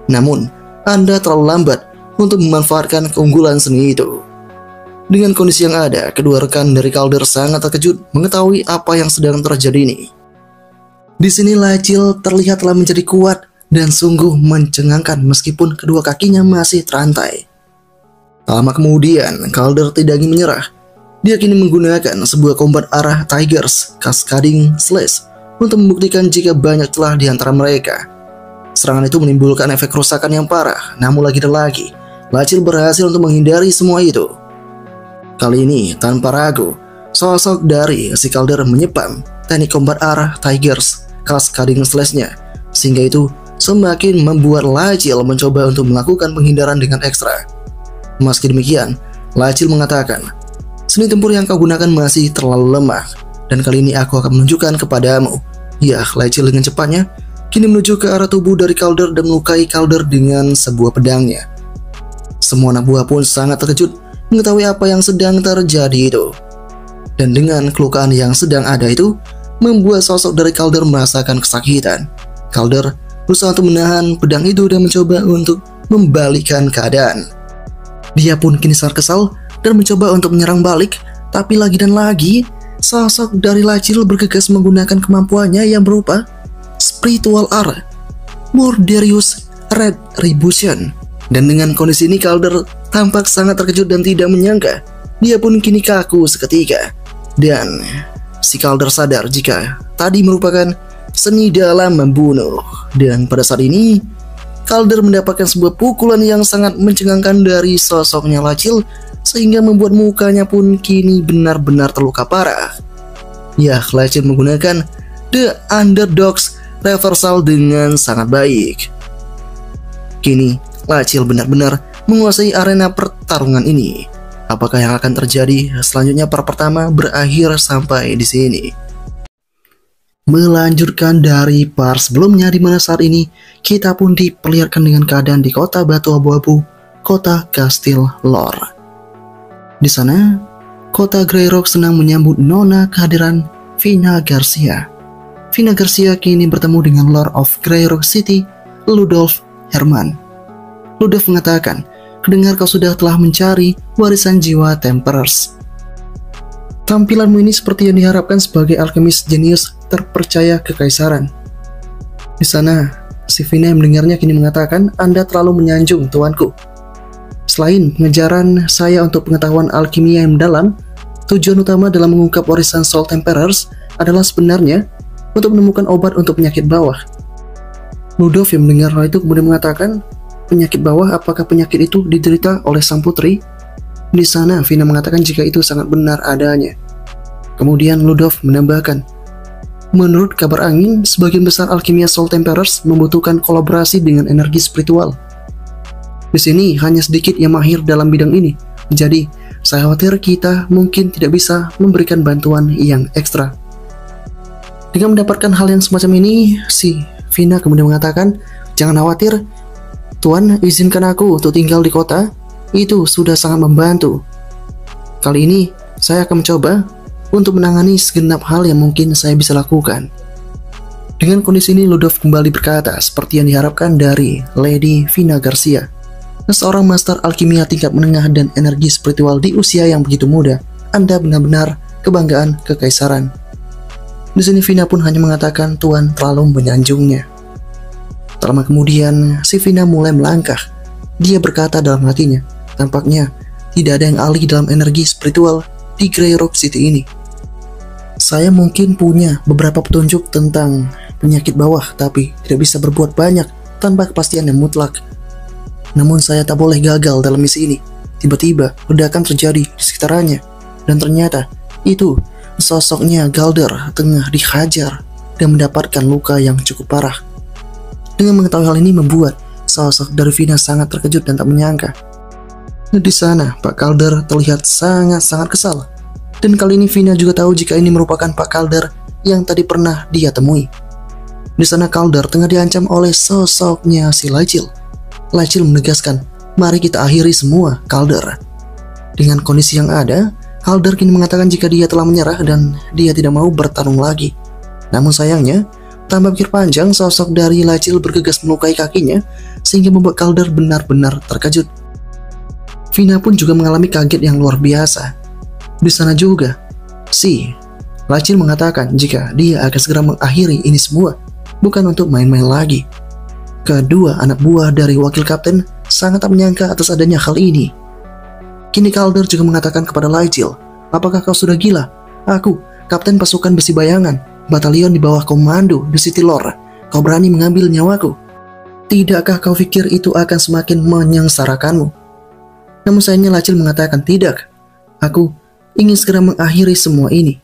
Speaker 1: Namun, Anda terlalu lambat untuk memanfaatkan keunggulan seni itu. Dengan kondisi yang ada, kedua rekan dari Calder sangat terkejut mengetahui apa yang sedang terjadi ini. Di sini Lachil terlihat telah menjadi kuat dan sungguh mencengangkan meskipun kedua kakinya masih terantai. Tak lama kemudian, Calder tidak ingin menyerah. Dia kini menggunakan sebuah Combat Art Tigers Cascading Slash untuk membuktikan jika banyak celah di antara mereka. Serangan itu menimbulkan efek kerusakan yang parah, namun lagi dan lagi, Lachil berhasil untuk menghindari semua itu. Kali ini, tanpa ragu, sosok dari si Calder menyepam teknik Combat Art Tigers Cascading Slash-nya, sehingga itu semakin membuat Lachil mencoba untuk melakukan penghindaran dengan ekstra. Meski demikian, Lachil mengatakan, seni tempur yang kau gunakan masih terlalu lemah, dan kali ini aku akan menunjukkan kepadamu. Ya, Lachil dengan cepatnya kini menuju ke arah tubuh dari Calder dan melukai Calder dengan sebuah pedangnya. Semua anak buah pun sangat terkejut mengetahui apa yang sedang terjadi itu. Dan dengan kelukaan yang sedang ada itu, membuat sosok dari Calder merasakan kesakitan. Calder berusaha untuk menahan pedang itu dan mencoba untuk membalikkan keadaan. Dia pun kini sangat kesal dan mencoba untuk menyerang balik, tapi lagi dan lagi, sosok dari Lachil bergegas menggunakan kemampuannya yang berupa Spiritual R, Morderius Retribution. Dan dengan kondisi ini Calder tampak sangat terkejut dan tidak menyangka. Dia pun kini kaku seketika. Dan si Calder sadar jika tadi merupakan seni dalam membunuh. Dan pada saat ini Calder mendapatkan sebuah pukulan yang sangat mencengangkan dari sosoknya Lachil, sehingga membuat mukanya pun kini benar-benar terluka parah. Ya, Lachil menggunakan The Underdog's Reversal dengan sangat baik. Kini Lachil benar-benar menguasai arena pertarungan ini. Apakah yang akan terjadi selanjutnya? Part pertama berakhir sampai di sini. Melanjutkan dari part sebelumnya, di mana saat ini kita pun diperlihatkan dengan keadaan di kota batu abu-abu, kota Kastil Lor. Di sana, kota Greyrock senang menyambut nona kehadiran Fina Garcia. Fina Garcia kini bertemu dengan Lord of Greyrock City, Ludolf Herman. Ludolf mengatakan, "Kedengar kau sudah telah mencari warisan jiwa Temperers. Tampilanmu ini seperti yang diharapkan sebagai alkemis jenius terpercaya kekaisaran." Di sana, si Fina yang mendengarnya kini mengatakan, "Anda terlalu menyanjung, tuanku. Selain pengejaran saya untuk pengetahuan alkimia yang mendalam, tujuan utama dalam mengungkap warisan Soul Temperers adalah sebenarnya untuk menemukan obat untuk penyakit bawah." Ludolf yang mendengar hal itu kemudian mengatakan, "Penyakit bawah, apakah penyakit itu diderita oleh sang putri?" Di sana, Fina mengatakan jika itu sangat benar adanya. Kemudian Ludolf menambahkan, "Menurut kabar angin, sebagian besar alkimia Soul Temperers membutuhkan kolaborasi dengan energi spiritual. Di sini hanya sedikit yang mahir dalam bidang ini. Jadi, saya khawatir kita mungkin tidak bisa memberikan bantuan yang ekstra." Dengan mendapatkan hal yang semacam ini, si Fina kemudian mengatakan, "Jangan khawatir, Tuan, izinkan aku untuk tinggal di kota. Itu sudah sangat membantu. Kali ini, saya akan mencoba untuk menangani segenap hal yang mungkin saya bisa lakukan." Dengan kondisi ini, Ludolf kembali berkata seperti yang diharapkan dari Lady Fina Garcia. Seorang master alkimia tingkat menengah dan energi spiritual di usia yang begitu muda, Anda benar-benar kebanggaan kekaisaran. Di sini Fina pun hanya mengatakan Tuan terlalu menyanjungnya. Tak lama kemudian, si Fina mulai melangkah. Dia berkata dalam hatinya, tampaknya tidak ada yang ahli dalam energi spiritual di Greyrock City ini. Saya mungkin punya beberapa petunjuk tentang penyakit bawah, tapi tidak bisa berbuat banyak tanpa kepastian yang mutlak. Namun saya tak boleh gagal dalam misi ini. Tiba-tiba ledakan terjadi di sekitarnya, dan ternyata itu sosoknya Calder tengah dihajar dan mendapatkan luka yang cukup parah. Dengan mengetahui hal ini membuat sosok dari Fina sangat terkejut dan tak menyangka. Di sana, Pak Calder terlihat sangat-sangat kesal. Dan kali ini Fina juga tahu jika ini merupakan Pak Calder yang tadi pernah dia temui. Di sana Calder tengah diancam oleh sosoknya si Lachil. Lachil menegaskan, "Mari kita akhiri semua, Calder." Dengan kondisi yang ada, Calder kini mengatakan jika dia telah menyerah dan dia tidak mau bertarung lagi. Namun sayangnya, tanpa pikir panjang, sosok dari Lachil bergegas melukai kakinya sehingga membuat Calder benar-benar terkejut. Fina pun juga mengalami kaget yang luar biasa. Di sana juga, si Lachil mengatakan jika dia akan segera mengakhiri ini semua, bukan untuk main-main lagi. Kedua anak buah dari wakil kapten sangat tak menyangka atas adanya hal ini. Kini Calder juga mengatakan kepada Lachil, "Apakah kau sudah gila? Aku, kapten pasukan besi bayangan, batalion di bawah komando The City Lord. Kau berani mengambil nyawaku? Tidakkah kau pikir itu akan semakin menyengsarakanmu?" Namun sayangnya Lachil mengatakan, "Tidak, aku ingin segera mengakhiri semua ini.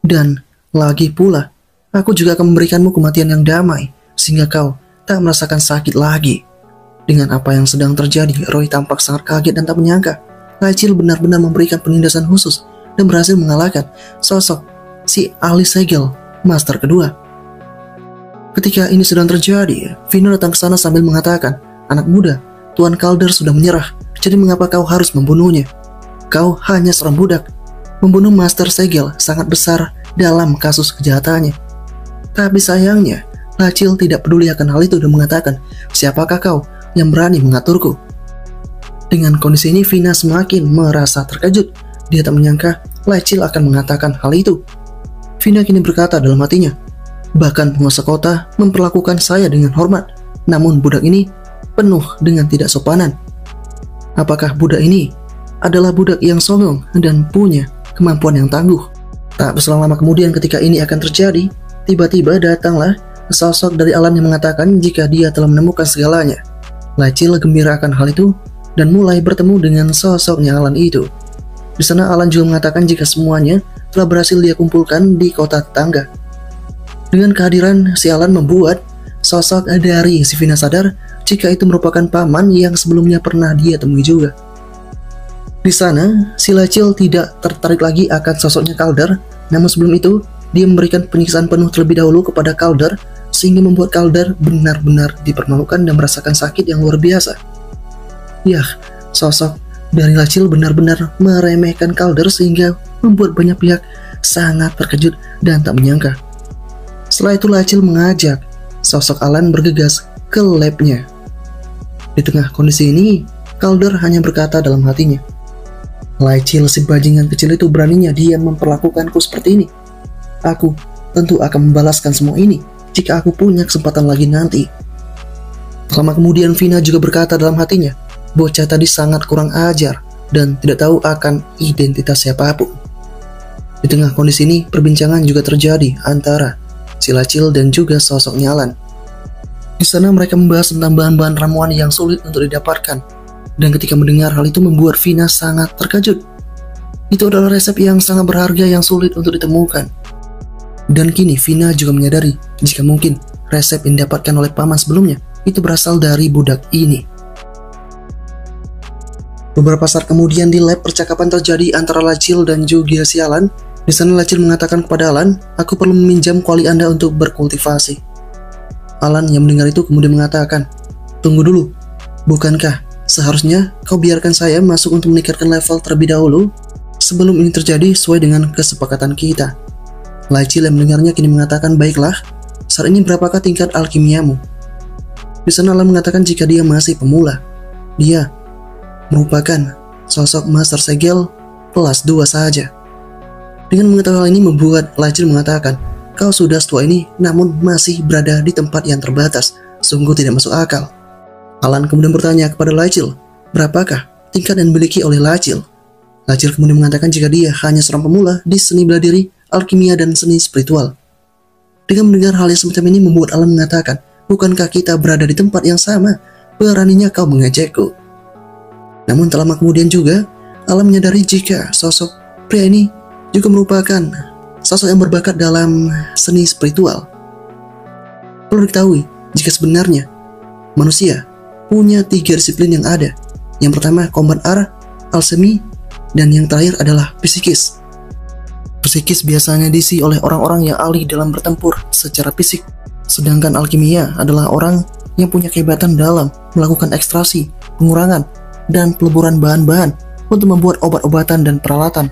Speaker 1: Dan lagi pula, aku juga akan memberikanmu kematian yang damai, sehingga kau tak merasakan sakit lagi." Dengan apa yang sedang terjadi, Roy tampak sangat kaget dan tak menyangka Lachil benar-benar memberikan penindasan khusus dan berhasil mengalahkan sosok si ahli segel Master kedua. Ketika ini sedang terjadi, Vina datang ke sana sambil mengatakan, "Anak muda, Tuan Calder sudah menyerah, jadi mengapa kau harus membunuhnya? Kau hanya seorang budak. Membunuh Master Segel sangat besar dalam kasus kejahatannya." Tapi sayangnya, Lachil tidak peduli akan hal itu dan mengatakan, "Siapakah kau yang berani mengaturku?" Dengan kondisi ini, Vina semakin merasa terkejut. Dia tak menyangka Lachil akan mengatakan hal itu. Vina kini berkata dalam hatinya, "Bahkan penguasa kota memperlakukan saya dengan hormat, namun budak ini penuh dengan tidak sopanan. Apakah budak ini adalah budak yang songong dan punya kemampuan yang tangguh?" Tak berselang lama kemudian, ketika ini akan terjadi, tiba-tiba datanglah sosok dari Alan yang mengatakan jika dia telah menemukan segalanya. Lachil gembira akan hal itu dan mulai bertemu dengan sosoknya Alan itu. Di sana Alan juga mengatakan jika semuanya telah berhasil dia kumpulkan di kota tetangga. Dengan kehadiran si Alan membuat sosok dari si Vina sadar jika itu merupakan paman yang sebelumnya pernah dia temui juga. Di sana, si Lachil tidak tertarik lagi akan sosoknya Calder, namun sebelum itu dia memberikan penyiksaan penuh terlebih dahulu kepada Calder sehingga membuat Calder benar-benar dipermalukan dan merasakan sakit yang luar biasa. Yah, sosok dari Lachil benar-benar meremehkan Calder sehingga membuat banyak pihak sangat terkejut dan tak menyangka. Setelah itu Lachil mengajak sosok Alan bergegas ke labnya. Di tengah kondisi ini, Calder hanya berkata dalam hatinya, "Lachil si bajingan kecil itu beraninya dia memperlakukanku seperti ini. Aku tentu akan membalaskan semua ini jika aku punya kesempatan lagi nanti." Lama kemudian Vina juga berkata dalam hatinya, bocah tadi sangat kurang ajar dan tidak tahu akan identitas siapapun. Di tengah kondisi ini, perbincangan juga terjadi antara si Lachil dan juga sosoknya Alan. Di sana mereka membahas tentang bahan-bahan ramuan yang sulit untuk didapatkan, dan ketika mendengar hal itu membuat Vina sangat terkejut. Itu adalah resep yang sangat berharga yang sulit untuk ditemukan. Dan kini Vina juga menyadari jika mungkin resep yang didapatkan oleh paman sebelumnya itu berasal dari budak ini. Beberapa saat kemudian di lab percakapan terjadi antara Lachil dan juga si Alan. Di sana Lachil mengatakan kepada Alan, "Aku perlu meminjam kuali Anda untuk berkultivasi." Alan yang mendengar itu kemudian mengatakan, "Tunggu dulu, bukankah seharusnya kau biarkan saya masuk untuk meningkatkan level terlebih dahulu sebelum ini terjadi sesuai dengan kesepakatan kita?" Lachil yang mendengarnya kini mengatakan, "Baiklah, saat ini berapakah tingkat alkimiamu?" Di sana Alan mengatakan jika dia masih pemula. Dia merupakan sosok Master Segel kelas 2 saja. Dengan mengetahui hal ini membuat Lachil mengatakan, "Kau sudah setua ini namun masih berada di tempat yang terbatas, sungguh tidak masuk akal." Alan kemudian bertanya kepada Lachil, berapakah tingkat yang dimiliki oleh Lachil? Lachil kemudian mengatakan jika dia hanya seorang pemula di seni bela diri, alkimia dan seni spiritual. Dengan mendengar hal yang semacam ini membuat Alan mengatakan, "Bukankah kita berada di tempat yang sama? Beraninya kau mengejekku." Namun tak lama kemudian juga, Alan menyadari jika sosok pria ini juga merupakan sosok yang berbakat dalam seni spiritual. Perlu diketahui, jika sebenarnya manusia punya 3 disiplin yang ada. Yang pertama, combat art, alchemy, dan yang terakhir adalah psikis. Psikis biasanya diisi oleh orang-orang yang ahli dalam bertempur secara fisik, sedangkan alkimia adalah orang yang punya kehebatan dalam melakukan ekstraksi, pengurangan, dan peleburan bahan-bahan untuk membuat obat-obatan dan peralatan.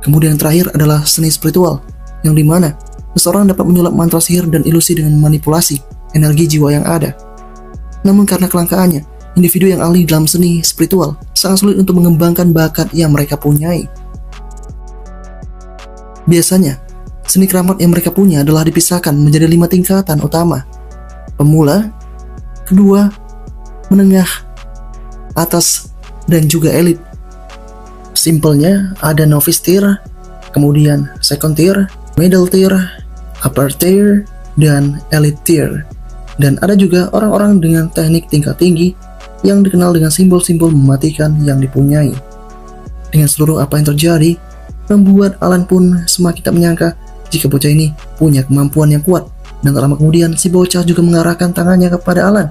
Speaker 1: Kemudian yang terakhir adalah seni spiritual, yang dimana seseorang dapat menyulap mantra sihir dan ilusi dengan memanipulasi energi jiwa yang ada. Namun karena kelangkaannya, individu yang ahli dalam seni spiritual sangat sulit untuk mengembangkan bakat yang mereka punyai. Biasanya, seni keramat yang mereka punya adalah dipisahkan menjadi 5 tingkatan utama: pemula, kedua, menengah, atas, dan juga elit. Simpelnya ada novice tier, kemudian second tier, middle tier, upper tier, dan elite tier. Dan ada juga orang-orang dengan teknik tingkat tinggi yang dikenal dengan simbol-simbol mematikan yang dipunyai. Dengan seluruh apa yang terjadi, membuat Alan pun semakin tak menyangka jika bocah ini punya kemampuan yang kuat. Dan tak lama kemudian si bocah juga mengarahkan tangannya kepada Alan,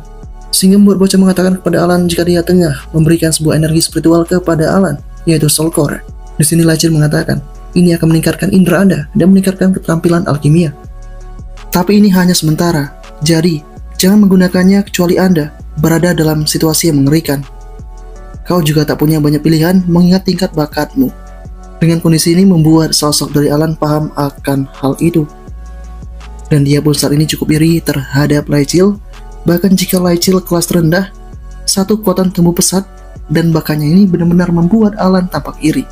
Speaker 1: sehingga membuat bocah mengatakan kepada Alan jika dia tengah memberikan sebuah energi spiritual kepada Alan, yaitu Soul Core. Di sini Lachil mengatakan, ini akan meningkatkan indera Anda dan meningkatkan keterampilan alkimia. Tapi ini hanya sementara, jadi jangan menggunakannya kecuali Anda berada dalam situasi yang mengerikan. Kau juga tak punya banyak pilihan mengingat tingkat bakatmu. Dengan kondisi ini membuat sosok dari Alan paham akan hal itu. Dan dia pun saat ini cukup iri terhadap Laicil, bahkan jika Laicil kelas rendah, satu kekuatan tumbuh pesat, dan bakatnya ini benar-benar membuat Alan tampak iri.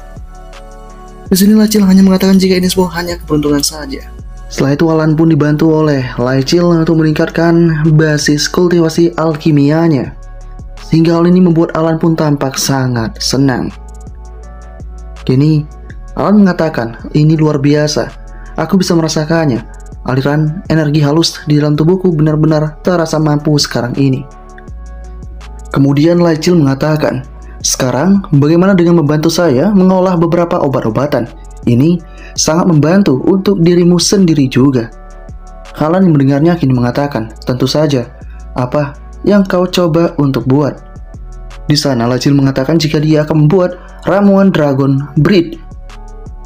Speaker 1: Di sini Laicil hanya mengatakan jika ini semua hanya keberuntungan saja. Setelah itu Alan pun dibantu oleh Laicil untuk meningkatkan basis kultivasi alkimianya. Sehingga hal ini membuat Alan pun tampak sangat senang. Kini Alan mengatakan, ini luar biasa. Aku bisa merasakannya. Aliran energi halus di dalam tubuhku benar-benar terasa mampu sekarang ini. Kemudian Laicil mengatakan, sekarang bagaimana dengan membantu saya mengolah beberapa obat-obatan? Ini sangat membantu untuk dirimu sendiri juga. Alan yang mendengarnya kini mengatakan, tentu saja, apa yang kau coba untuk buat? Di sana Laicil mengatakan jika dia akan membuat ramuan Dragon Breed.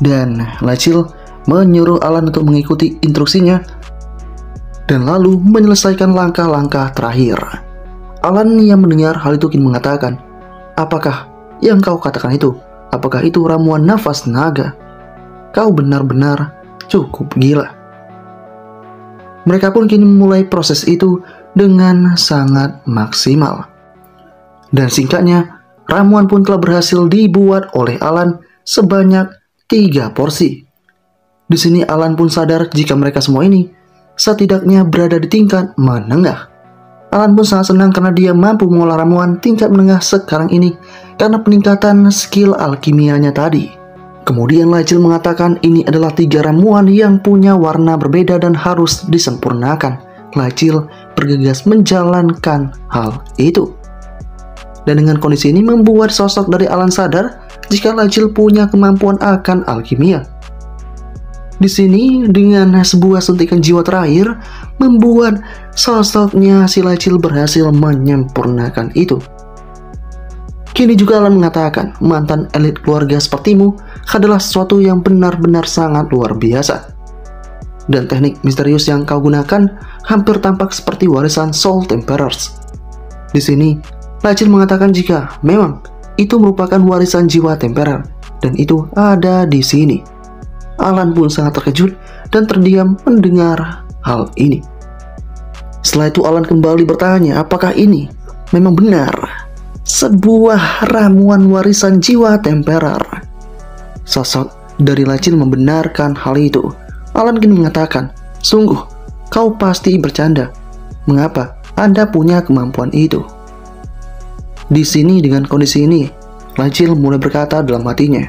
Speaker 1: Dan Laicil menyuruh Alan untuk mengikuti instruksinya dan lalu menyelesaikan langkah-langkah terakhir. Alan yang mendengar hal itu kini mengatakan, apakah yang kau katakan itu? Apakah itu ramuan nafas naga? Kau benar-benar cukup gila. Mereka pun kini memulai proses itu dengan sangat maksimal. Dan singkatnya, ramuan pun telah berhasil dibuat oleh Alan sebanyak 3 porsi. Di sini Alan pun sadar jika mereka semua ini setidaknya berada di tingkat menengah. Alan pun sangat senang karena dia mampu mengolah ramuan tingkat menengah sekarang ini karena peningkatan skill alkimianya tadi. Kemudian Laicil mengatakan ini adalah 3 ramuan yang punya warna berbeda dan harus disempurnakan. Laicil bergegas menjalankan hal itu. Dan dengan kondisi ini membuat sosok dari Alan sadar jika Laicil punya kemampuan akan alkimia. Di sini dengan sebuah suntikan jiwa terakhir membuat sosoknya si Laicil berhasil menyempurnakan itu. Kini juga Alan mengatakan, mantan elit keluarga sepertimu adalah sesuatu yang benar-benar sangat luar biasa. Dan teknik misterius yang kau gunakan hampir tampak seperti warisan Soul Temperers. Di sini, Laicil mengatakan jika memang itu merupakan warisan jiwa Temperer, dan itu ada di sini. Alan pun sangat terkejut dan terdiam mendengar hal ini. Setelah itu Alan kembali bertanya, apakah ini memang benar sebuah ramuan warisan jiwa Temperer? Sosok dari Laicil membenarkan hal itu. Alan kini mengatakan, sungguh, kau pasti bercanda. Mengapa Anda punya kemampuan itu? Di sini dengan kondisi ini, Laicil mulai berkata dalam hatinya,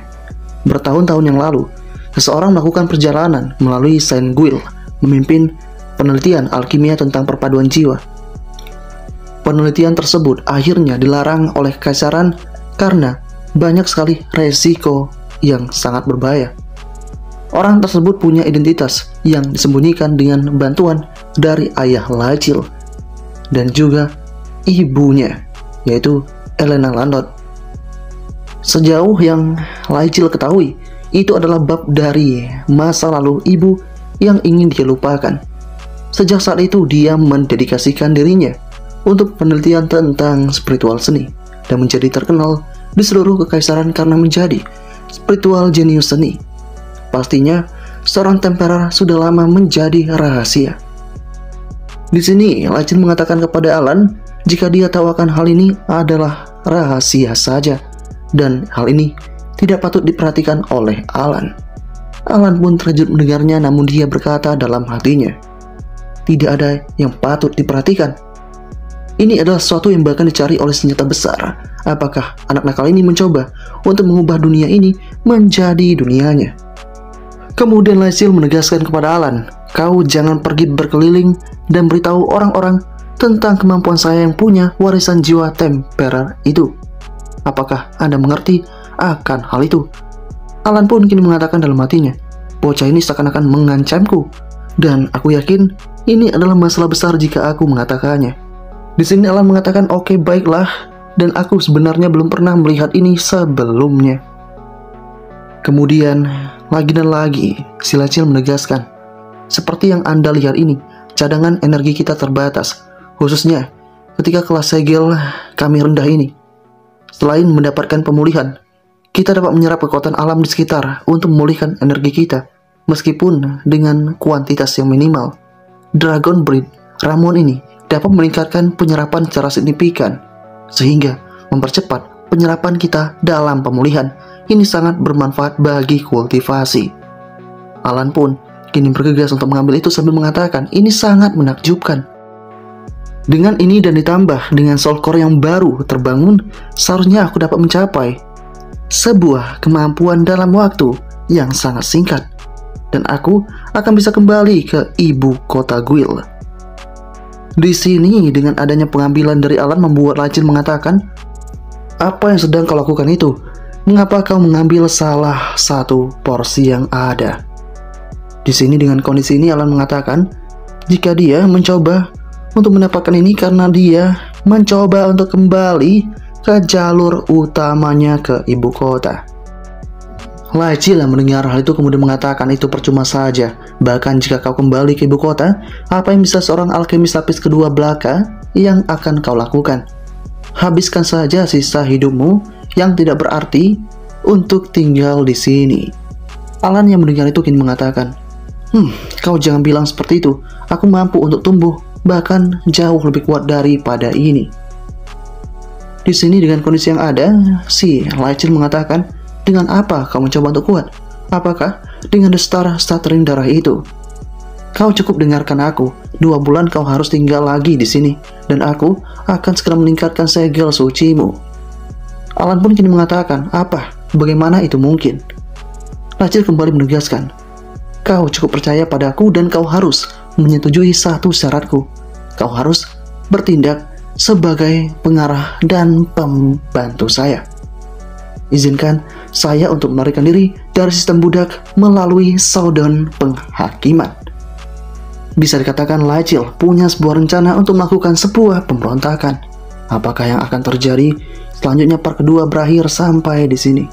Speaker 1: bertahun-tahun yang lalu, seseorang melakukan perjalanan melalui Saint Guil, memimpin penelitian alkimia tentang perpaduan jiwa. Penelitian tersebut akhirnya dilarang oleh Kekaisaran karena banyak sekali resiko yang sangat berbahaya. Orang tersebut punya identitas yang disembunyikan dengan bantuan dari ayah Laicil dan juga ibunya, yaitu Elena Landot. Sejauh yang Laicil ketahui, itu adalah bab dari masa lalu ibu yang ingin dia lupakan. Sejak saat itu dia mendedikasikan dirinya untuk penelitian tentang spiritual seni dan menjadi terkenal di seluruh kekaisaran karena menjadi spiritual jenius seni. Pastinya seorang Temperer sudah lama menjadi rahasia. Di sini Laicil mengatakan kepada Alan jika dia tahu akan hal ini adalah rahasia saja dan hal ini tidak patut diperhatikan oleh Alan. Alan pun terkejut mendengarnya, namun dia berkata dalam hatinya, tidak ada yang patut diperhatikan. Ini adalah sesuatu yang bahkan dicari oleh senjata besar. Apakah anak nakal ini mencoba untuk mengubah dunia ini menjadi dunianya? Kemudian Laicil menegaskan kepada Alan, kau jangan pergi berkeliling dan beritahu orang-orang tentang kemampuan saya yang punya warisan jiwa Temperer itu. Apakah Anda mengerti akan hal itu? Alan pun kini mengatakan dalam hatinya, bocah ini seakan-akan mengancamku, dan aku yakin ini adalah masalah besar jika aku mengatakannya. Di sini Alan mengatakan, oke, baiklah, dan aku sebenarnya belum pernah melihat ini sebelumnya. Kemudian, lagi dan lagi, si Laicil menegaskan, seperti yang Anda lihat ini cadangan energi kita terbatas, khususnya ketika kelas segel kami rendah ini. Selain mendapatkan pemulihan, kita dapat menyerap kekuatan alam di sekitar untuk memulihkan energi kita, meskipun dengan kuantitas yang minimal. Dragon Breed ramuan ini dapat meningkatkan penyerapan secara signifikan, sehingga mempercepat penyerapan kita dalam pemulihan. Ini sangat bermanfaat bagi kultivasi. Alan pun kini bergegas untuk mengambil itu sambil mengatakan, ini sangat menakjubkan. Dengan ini dan ditambah dengan soul core yang baru terbangun, seharusnya aku dapat mencapai sebuah kemampuan dalam waktu yang sangat singkat, dan aku akan bisa kembali ke ibu kota Guild. Di sini dengan adanya pengambilan dari Alan membuat Lachil mengatakan, apa yang sedang kau lakukan itu? Mengapa kau mengambil salah satu porsi yang ada? Di sini dengan kondisi ini Alan mengatakan, jika dia mencoba untuk mendapatkan ini karena dia mencoba untuk kembali ke jalur utamanya ke ibu kota. Lachil yang mendengar hal itu kemudian mengatakan, itu percuma saja. Bahkan jika kau kembali ke ibu kota, apa yang bisa seorang alkemis lapis kedua belaka yang akan kau lakukan? Habiskan saja sisa hidupmu yang tidak berarti untuk tinggal di sini. Alan yang mendengar itu kini mengatakan, kau jangan bilang seperti itu. Aku mampu untuk tumbuh, bahkan jauh lebih kuat daripada ini. Di sini dengan kondisi yang ada, si Lachil mengatakan, dengan apa kau mencoba untuk kuat? Apakah dengan stuttering darah itu? Kau cukup dengarkan aku. 2 bulan kau harus tinggal lagi di sini, dan aku akan segera meningkatkan segel sucimu. Alan pun kini mengatakan, apa? Bagaimana itu mungkin? Lachil kembali menegaskan, kau cukup percaya padaku dan kau harus menyetujui satu syaratku. Kau harus bertindak sebagai pengarah dan pembantu saya. Izinkan saya untuk melarikan diri dari sistem budak melalui showdown penghakiman. Bisa dikatakan Lachil punya sebuah rencana untuk melakukan sebuah pemberontakan. Apakah yang akan terjadi selanjutnya? Part kedua berakhir sampai di sini.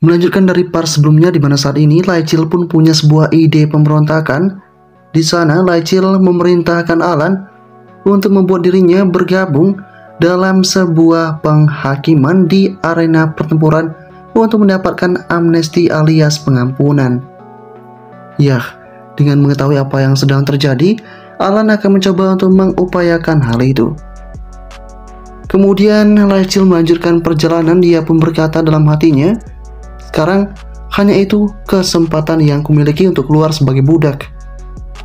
Speaker 1: Melanjutkan dari part sebelumnya, di mana saat ini Lachil pun punya sebuah ide pemberontakan. Di sana Lachil memerintahkan Alan untuk membuat dirinya bergabung dalam sebuah penghakiman di arena pertempuran untuk mendapatkan amnesti alias pengampunan. Ya, dengan mengetahui apa yang sedang terjadi, Alan akan mencoba untuk mengupayakan hal itu. Kemudian Lachil melanjutkan perjalanan. Dia pun berkata dalam hatinya, sekarang hanya itu kesempatan yang kumiliki untuk keluar sebagai budak.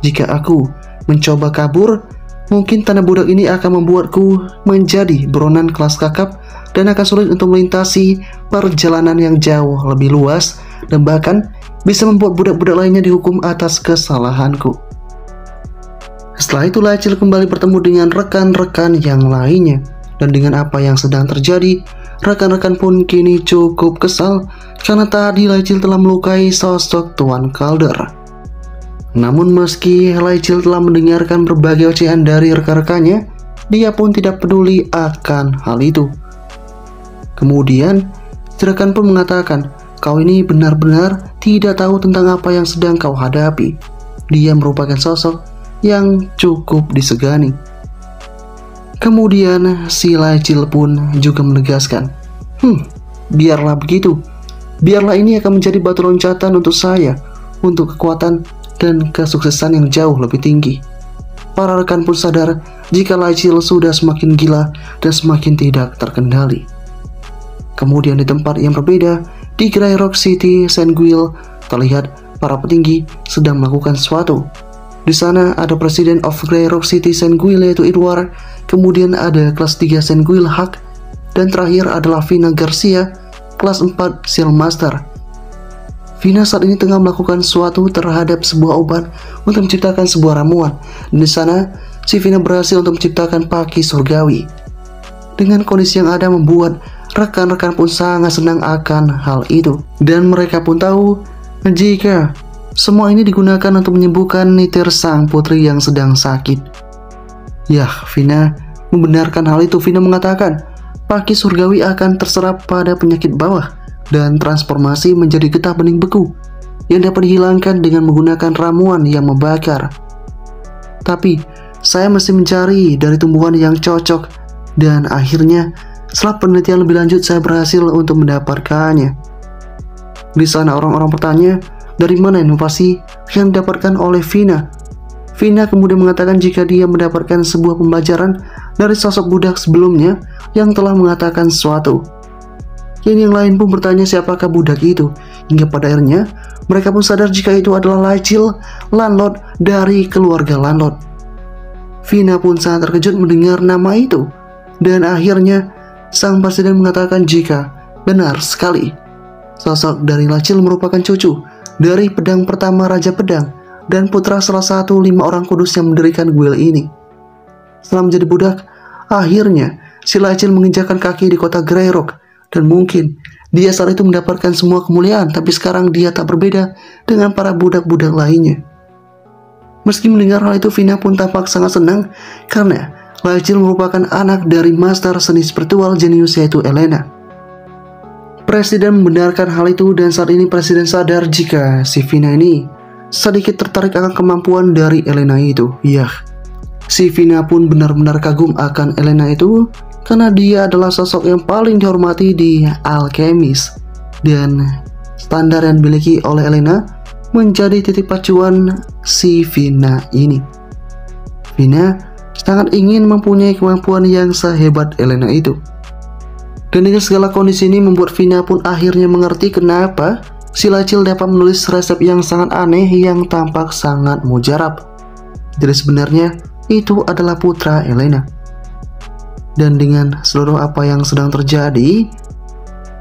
Speaker 1: Jika aku mencoba kabur, mungkin tanah budak ini akan membuatku menjadi buronan kelas kakap dan akan sulit untuk melintasi perjalanan yang jauh lebih luas, dan bahkan bisa membuat budak-budak lainnya dihukum atas kesalahanku. Setelah itu Lachil kembali bertemu dengan rekan-rekan yang lainnya, dan dengan apa yang sedang terjadi, rekan-rekan pun kini cukup kesal karena tadi Lachil telah melukai sosok Tuan Calder. Namun meski Lachil telah mendengarkan berbagai ocehan dari rekan-rekannya, dia pun tidak peduli akan hal itu. Kemudian rekan pun mengatakan, kau ini benar-benar tidak tahu tentang apa yang sedang kau hadapi. Dia merupakan sosok yang cukup disegani. Kemudian si Lachil pun juga menegaskan, biarlah begitu. Biarlah ini akan menjadi batu loncatan untuk saya, untuk kekuatan dan kesuksesan yang jauh lebih tinggi. Para rekan pun sadar jika Lachil sudah semakin gila dan semakin tidak terkendali. Kemudian di tempat yang berbeda, di Grey Rock City, Sengguil, terlihat para petinggi sedang melakukan sesuatu. Di sana ada Presiden of Grey Rock City Sengguil yaitu Edward, kemudian ada kelas 3 Sengguil Hak, dan terakhir adalah Vina Garcia, kelas 4 Seal Master. Vina saat ini tengah melakukan sesuatu terhadap sebuah obat untuk menciptakan sebuah ramuan. Dan di sana, si Vina berhasil untuk menciptakan paki surgawi. Dengan kondisi yang ada membuat rekan-rekan pun sangat senang akan hal itu. Dan mereka pun tahu jika semua ini digunakan untuk menyembuhkan Niter sang putri yang sedang sakit. Yah, Vina membenarkan hal itu. Vina mengatakan, paki surgawi akan terserap pada penyakit bawah dan transformasi menjadi getah bening beku yang dapat dihilangkan dengan menggunakan ramuan yang membakar. Tapi saya mesti mencari dari tumbuhan yang cocok. Dan akhirnya setelah penelitian lebih lanjut saya berhasil untuk mendapatkannya. Di sana orang-orang bertanya, dari mana inovasi yang didapatkan oleh Vina? Vina kemudian mengatakan jika dia mendapatkan sebuah pembelajaran dari sosok budak sebelumnya yang telah mengatakan sesuatu. Kini yang lain pun bertanya siapakah budak itu. Hingga pada akhirnya mereka pun sadar jika itu adalah Lachil, landlord dari keluarga landlord. Vina pun sangat terkejut mendengar nama itu. Dan akhirnya sang presiden mengatakan jika benar sekali sosok dari Lachil merupakan cucu dari pedang pertama Raja Pedang dan putra salah satu 5 orang kudus yang mendirikan guild ini. Setelah menjadi budak, akhirnya si Lachil menginjakkan kaki di kota Greyrock dan mungkin dia saat itu mendapatkan semua kemuliaan, tapi sekarang dia tak berbeda dengan para budak-budak lainnya. Meski mendengar hal itu, Vina pun tampak sangat senang karena Lachil merupakan anak dari master seni spiritual jenius yaitu Elena. Presiden membenarkan hal itu dan saat ini presiden sadar jika si Vina ini sedikit tertarik akan kemampuan dari Elena itu. Yah, si Vina pun benar-benar kagum akan Elena itu karena dia adalah sosok yang paling dihormati di alkemis. Dan standar yang dimiliki oleh Elena menjadi titik pacuan si Vina ini. Vina sangat ingin mempunyai kemampuan yang sehebat Elena itu. Dan dengan segala kondisi ini membuat Vina pun akhirnya mengerti kenapa si Lachil dapat menulis resep yang sangat aneh yang tampak sangat mujarab. Jadi sebenarnya itu adalah putra Elena. Dan dengan seluruh apa yang sedang terjadi,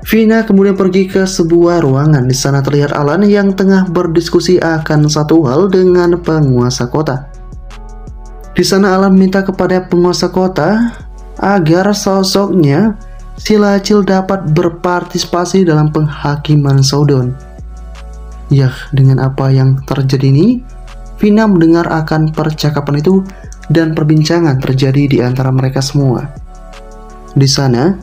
Speaker 1: Vina kemudian pergi ke sebuah ruangan. Di sana terlihat Alan yang tengah berdiskusi akan satu hal dengan penguasa kota. Di sana Alan minta kepada penguasa kota agar sosoknya si Lachil dapat berpartisipasi dalam penghakiman Showdown. Yah, dengan apa yang terjadi ini, Vina mendengar akan percakapan itu dan perbincangan terjadi di antara mereka semua. Di sana,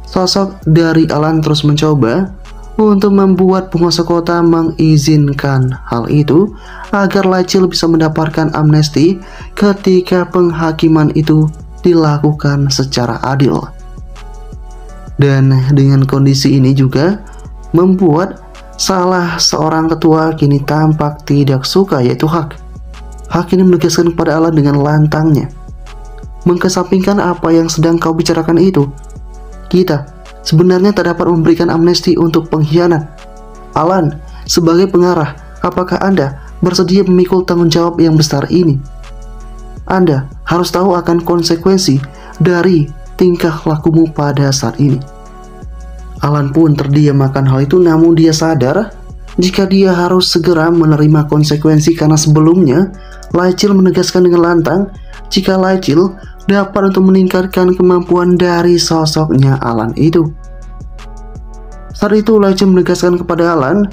Speaker 1: sosok dari Alan terus mencoba untuk membuat penguasa kota mengizinkan hal itu agar Lachil bisa mendapatkan amnesti ketika penghakiman itu dilakukan secara adil. Dan dengan kondisi ini juga membuat salah seorang ketua kini tampak tidak suka, yaitu Hak. Hak ini menegaskan kepada Alan dengan lantangnya, mengkesampingkan apa yang sedang kau bicarakan itu. Kita sebenarnya tak dapat memberikan amnesti untuk pengkhianat. Alan, sebagai pengarah, apakah Anda bersedia memikul tanggung jawab yang besar ini? Anda harus tahu akan konsekuensi dari tingkah lakumu pada saat ini. Alan pun terdiam akan hal itu, namun dia sadar jika dia harus segera menerima konsekuensi karena sebelumnya Lachil menegaskan dengan lantang jika Lachil dapat untuk meningkatkan kemampuan dari sosoknya Alan itu. Saat itu Lachil menegaskan kepada Alan,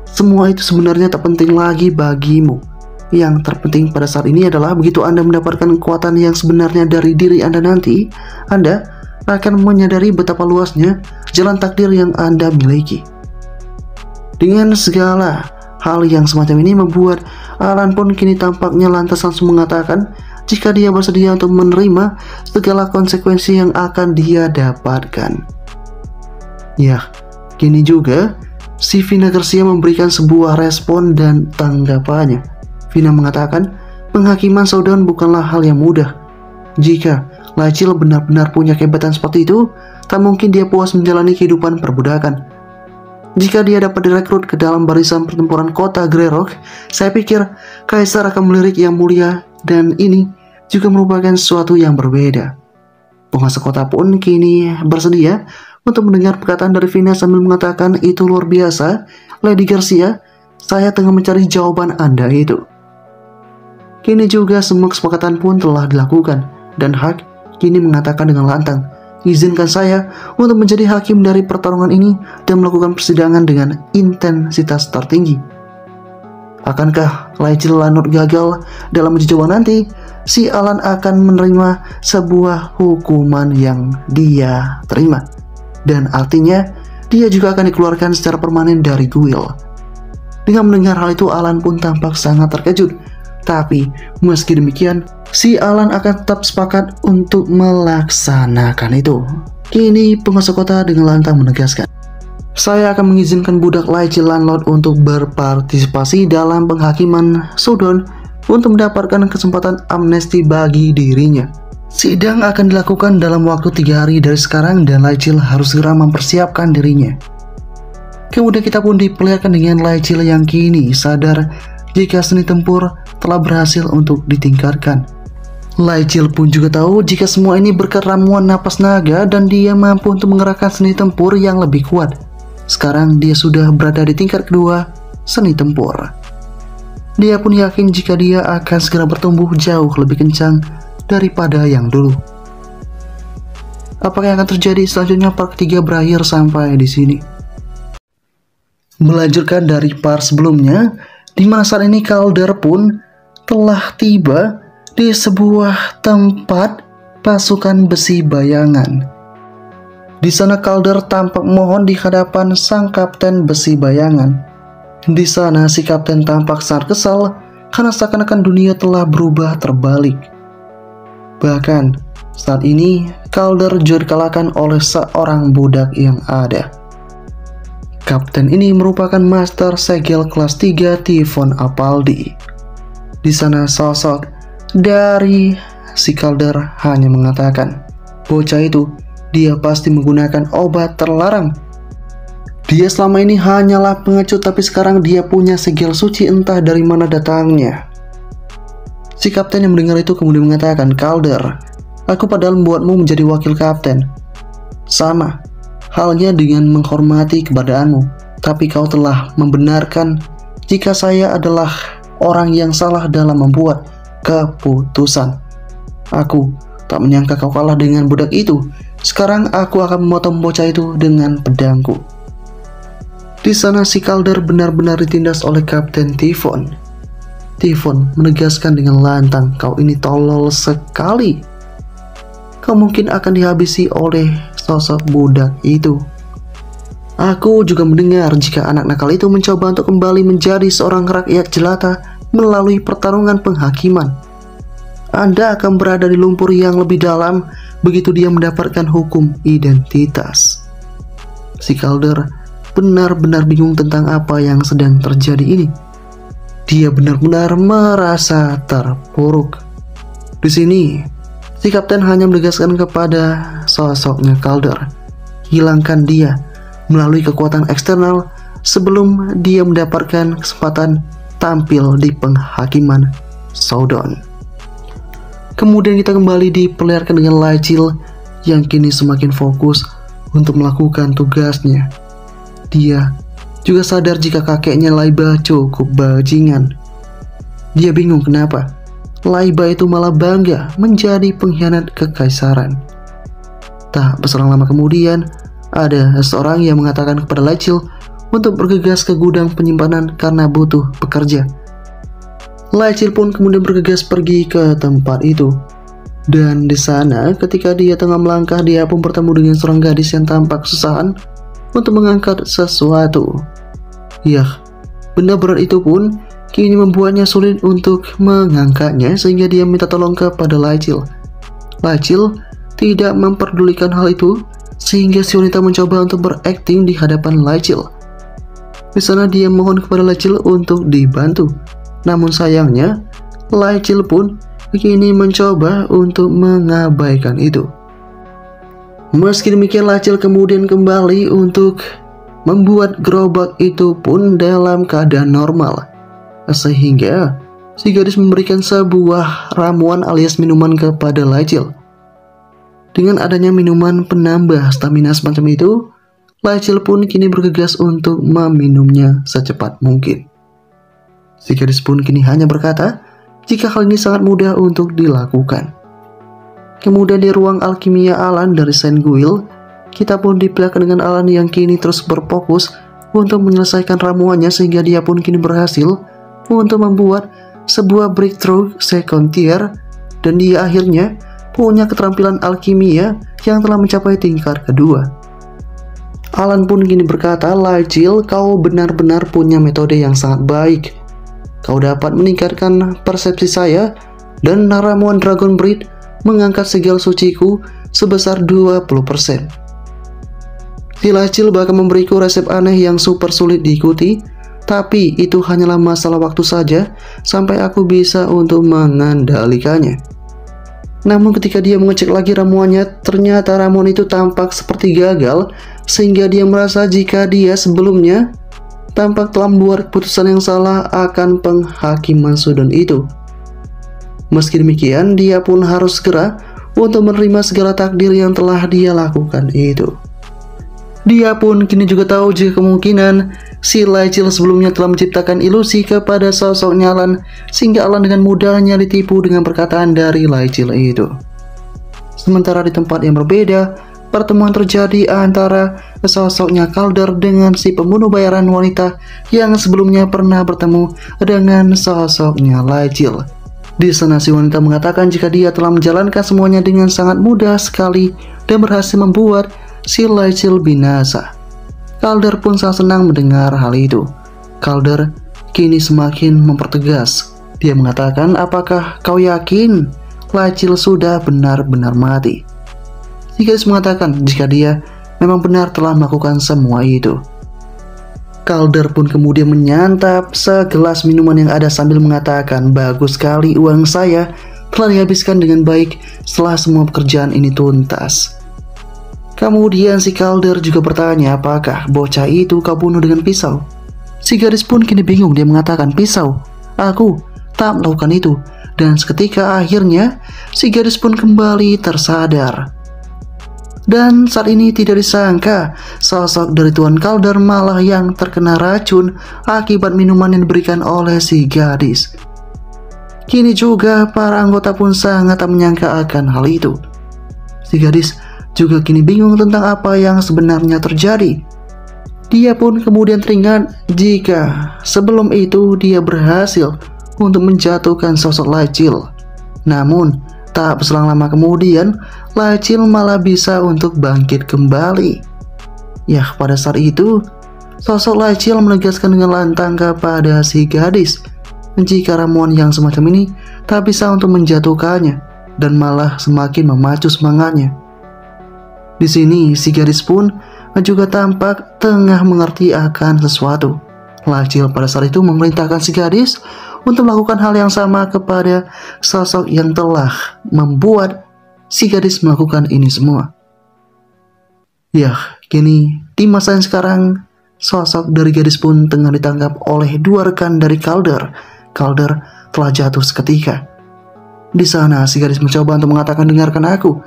Speaker 1: semua itu sebenarnya tak penting lagi bagimu. Yang terpenting pada saat ini adalah begitu Anda mendapatkan kekuatan yang sebenarnya dari diri Anda nanti, Anda akan menyadari betapa luasnya jalan takdir yang Anda miliki. Dengan segala hal yang semacam ini membuat Alan pun kini tampaknya lantas langsung mengatakan jika dia bersedia untuk menerima segala konsekuensi yang akan dia dapatkan. Ya, kini juga si Vina Garcia memberikan sebuah respon dan tanggapannya. Vina mengatakan penghakiman Showdown bukanlah hal yang mudah. Jika Lachil benar-benar punya kehebatan seperti itu, tak mungkin dia puas menjalani kehidupan perbudakan. Jika dia dapat direkrut ke dalam barisan pertempuran kota Greyrock, saya pikir Kaisar akan melirik yang mulia, dan ini juga merupakan sesuatu yang berbeda. Penguasa kota pun kini bersedia untuk mendengar perkataan dari Vina sambil mengatakan, itu luar biasa, Lady Garcia, saya tengah mencari jawaban Anda itu. Kini juga semua kesepakatan pun telah dilakukan, dan Hak kini mengatakan dengan lantang, izinkan saya untuk menjadi hakim dari pertarungan ini dan melakukan persidangan dengan intensitas tertinggi. Akankah Lachil Lanut gagal dalam uji coba nanti? Si Alan akan menerima sebuah hukuman yang dia terima, dan artinya dia juga akan dikeluarkan secara permanen dari guild. Dengan mendengar hal itu, Alan pun tampak sangat terkejut. Tapi meski demikian, si Alan akan tetap sepakat untuk melaksanakan itu. Kini penguasa kota dengan lantang menegaskan, saya akan mengizinkan budak Lychil Landlord untuk berpartisipasi dalam penghakiman Showdown untuk mendapatkan kesempatan amnesti bagi dirinya. Sidang akan dilakukan dalam waktu 3 hari dari sekarang dan Lychil harus segera mempersiapkan dirinya. Kemudian kita pun diperlihatkan dengan Lychil yang kini sadar jika seni tempur telah berhasil untuk ditingkatkan. Lychil pun juga tahu jika semua ini berkat ramuan napas naga dan dia mampu untuk mengerahkan seni tempur yang lebih kuat. Sekarang dia sudah berada di tingkat kedua seni tempur. Dia pun yakin jika dia akan segera bertumbuh jauh lebih kencang daripada yang dulu. Apakah yang akan terjadi selanjutnya? Part ketiga berakhir sampai di sini. Melanjutkan dari part sebelumnya, di mana saat ini Calder pun telah tiba di sebuah tempat pasukan besi bayangan. Di sana Calder tampak mohon di hadapan sang kapten besi bayangan. Di sana si kapten tampak sangat kesal karena seakan-akan dunia telah berubah terbalik. Bahkan saat ini Calder juga dikalahkan oleh seorang budak yang ada. Kapten ini merupakan Master Segel kelas 3 Typhon Apaldi. Di sana sosok dari si Calder hanya mengatakan, bocah itu dia pasti menggunakan obat terlarang. Dia selama ini hanyalah pengecut, tapi sekarang dia punya segel suci entah dari mana datangnya. Si kapten yang mendengar itu kemudian mengatakan, Calder, aku padahal membuatmu menjadi wakil kapten. Sama halnya dengan menghormati keberadaanmu, tapi kau telah membenarkan jika saya adalah orang yang salah dalam membuat keputusan. Aku tak menyangka kau kalah dengan budak itu. Sekarang aku akan memotong bocah itu dengan pedangku. Di sana si Calder benar-benar ditindas oleh Kapten Typhon. Typhon menegaskan dengan lantang, kau ini tolol sekali. Kau mungkin akan dihabisi oleh sosok budak itu. Aku juga mendengar jika anak nakal itu mencoba untuk kembali menjadi seorang rakyat jelata melalui pertarungan penghakiman. Anda akan berada di lumpur yang lebih dalam begitu dia mendapatkan hukum identitas. Si Calder benar-benar bingung tentang apa yang sedang terjadi ini. Dia benar-benar merasa terpuruk. Di sini, si kapten hanya menegaskan kepada sosoknya Calder, hilangkan dia melalui kekuatan eksternal sebelum dia mendapatkan kesempatan tampil di penghakiman Showdown. Kemudian kita kembali diperlihatkan dengan Lychil yang kini semakin fokus untuk melakukan tugasnya. Dia juga sadar jika kakeknya Laiba cukup bajingan. Dia bingung kenapa Laiba itu malah bangga menjadi pengkhianat kekaisaran. Tak berselang lama kemudian, ada seseorang yang mengatakan kepada Lychil untuk bergegas ke gudang penyimpanan karena butuh pekerja. Lychil pun kemudian bergegas pergi ke tempat itu. Dan di sana ketika dia tengah melangkah, dia pun bertemu dengan seorang gadis yang tampak kesusahan untuk mengangkat sesuatu. Yah, benda berat itu pun kini membuatnya sulit untuk mengangkatnya sehingga dia minta tolong kepada Lychil. Lychil tidak memperdulikan hal itu sehingga si wanita mencoba untuk berakting di hadapan Lychil. Di sana dia mohon kepada Lychil untuk dibantu. Namun sayangnya, Lychil pun kini mencoba untuk mengabaikan itu. Meski demikian, Lychil kemudian kembali untuk membuat gerobak itu pun dalam keadaan normal. Sehingga si gadis memberikan sebuah ramuan alias minuman kepada Lychil. Dengan adanya minuman penambah stamina semacam itu, Lychil pun kini bergegas untuk meminumnya secepat mungkin. Si gadis pun kini hanya berkata jika hal ini sangat mudah untuk dilakukan. Kemudian di ruang alkimia Alan dari Saint Guil, kita pun diperlihatkan dengan Alan yang kini terus berfokus untuk menyelesaikan ramuannya sehingga dia pun kini berhasil untuk membuat sebuah breakthrough second tier dan dia akhirnya punya keterampilan alkimia yang telah mencapai tingkat kedua. Alan pun kini berkata, Lychil, kau benar-benar punya metode yang sangat baik. kau dapat meningkatkan persepsi saya, dan ramuan Dragon Breed mengangkat segel suciku sebesar 20%. Si Lacil bahkan memberiku resep aneh yang super sulit diikuti, tapi itu hanyalah masalah waktu saja sampai aku bisa untuk mengendalikannya. Namun ketika dia mengecek lagi ramuannya, ternyata ramuan itu tampak seperti gagal, sehingga dia merasa jika dia sebelumnya tampak telah membuat keputusan yang salah akan penghakiman Sudon itu. Meski demikian, dia pun harus segera untuk menerima segala takdir yang telah dia lakukan itu. Dia pun kini juga tahu jika kemungkinan si Lacil sebelumnya telah menciptakan ilusi kepada sosoknya Alan, sehingga Alan dengan mudahnya ditipu dengan perkataan dari Lacil itu. Sementara di tempat yang berbeda, pertemuan terjadi antara sosoknya Calder dengan si pembunuh bayaran wanita yang sebelumnya pernah bertemu dengan sosoknya Lacil. Di sana si wanita mengatakan jika dia telah menjalankan semuanya dengan sangat mudah sekali dan berhasil membuat si Lacil binasa. Calder pun sangat senang mendengar hal itu. Calder kini semakin mempertegas. Dia mengatakan, apakah kau yakin Lacil sudah benar-benar mati? Si gadis mengatakan jika dia memang benar telah melakukan semua itu. Calder pun kemudian menyantap segelas minuman yang ada sambil mengatakan, bagus sekali, uang saya telah dihabiskan dengan baik setelah semua pekerjaan ini tuntas. Kemudian si Calder juga bertanya, apakah bocah itu kau bunuh dengan pisau? Si gadis pun kini bingung. Dia mengatakan, pisau? Aku tak melakukan itu. Dan seketika akhirnya si gadis pun kembali tersadar. Dan saat ini tidak disangka sosok dari Tuan Calder malah yang terkena racun akibat minuman yang diberikan oleh si gadis. Kini juga para anggota pun sangat tak menyangka akan hal itu. Si gadis juga kini bingung tentang apa yang sebenarnya terjadi. Dia pun kemudian teringat jika sebelum itu dia berhasil untuk menjatuhkan sosok Lacil. Namun tak berselang lama kemudian Lacil malah bisa untuk bangkit kembali. Ya, pada saat itu sosok Lacil menegaskan dengan lantang kepada si gadis jika ramuan yang semacam ini tak bisa untuk menjatuhkannya dan malah semakin memacu semangatnya. Di sini si gadis pun juga tampak tengah mengerti akan sesuatu. Lacil pada saat itu memerintahkan si gadis untuk melakukan hal yang sama kepada sosok yang telah membuat si gadis melakukan ini semua. Ya, kini di masa yang sekarang sosok dari gadis pun tengah ditangkap oleh dua rekan dari Calder. Calder telah jatuh seketika. Di sana si gadis mencoba untuk mengatakan, dengarkan aku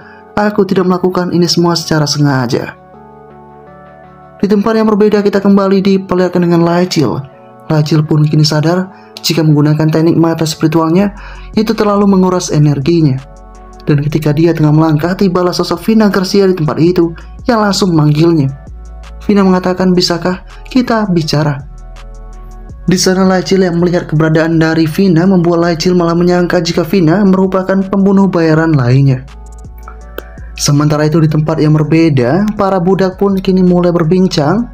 Speaker 1: tidak melakukan ini semua secara sengaja. Di tempat yang berbeda kita kembali diperlihatkan dengan Lacil. Lacil pun kini sadar jika menggunakan teknik mata spiritualnya itu terlalu menguras energinya. Dan ketika dia tengah melangkah, tibalah sosok Vina Garcia di tempat itu yang langsung memanggilnya. Vina mengatakan, bisakah kita bicara? Di sana Lacil yang melihat keberadaan dari Vina membuat Lacil malah menyangka jika Vina merupakan pembunuh bayaran lainnya. Sementara itu di tempat yang berbeda, para budak pun kini mulai berbincang.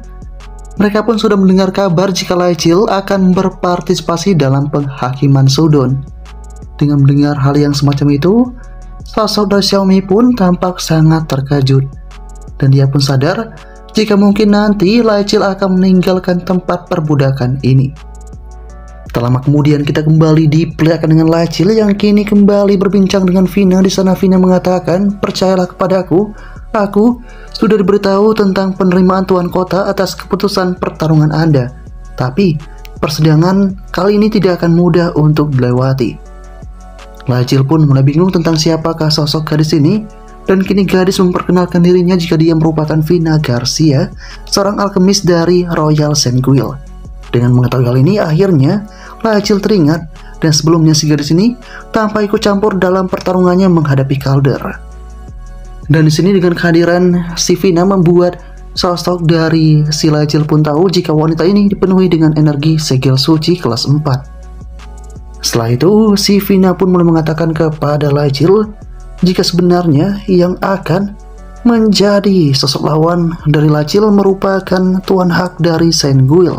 Speaker 1: Mereka pun sudah mendengar kabar jika Lacil akan berpartisipasi dalam penghakiman Sudon. Dengan mendengar hal yang semacam itu, sosok dari Xiaomi pun tampak sangat terkejut. Dan dia pun sadar jika mungkin nanti Lacil akan meninggalkan tempat perbudakan ini. Tak lama kemudian kita kembali diperlihatkan dengan Lacil yang kini kembali berbincang dengan Vina. Di sana Vina mengatakan, percayalah kepadaku, aku sudah diberitahu tentang penerimaan Tuan Kota atas keputusan pertarungan Anda. Tapi persidangan kali ini tidak akan mudah untuk dilewati. Lacil pun mulai bingung tentang siapakah sosok gadis ini. Dan kini gadis memperkenalkan dirinya jika dia merupakan Vina Garcia, seorang alkemis dari Royal Senguil. Dengan mengetahui hal ini, akhirnya Lacil teringat dan sebelumnya si gadis ini tanpa ikut campur dalam pertarungannya menghadapi Calder. Dan di sini dengan kehadiran si Vina membuat sosok dari si Lacil pun tahu jika wanita ini dipenuhi dengan energi segel suci kelas 4. Setelah itu, si Vina pun mulai mengatakan kepada Lacil jika sebenarnya yang akan menjadi sosok lawan dari Lacil merupakan Tuan Hak dari Senguil.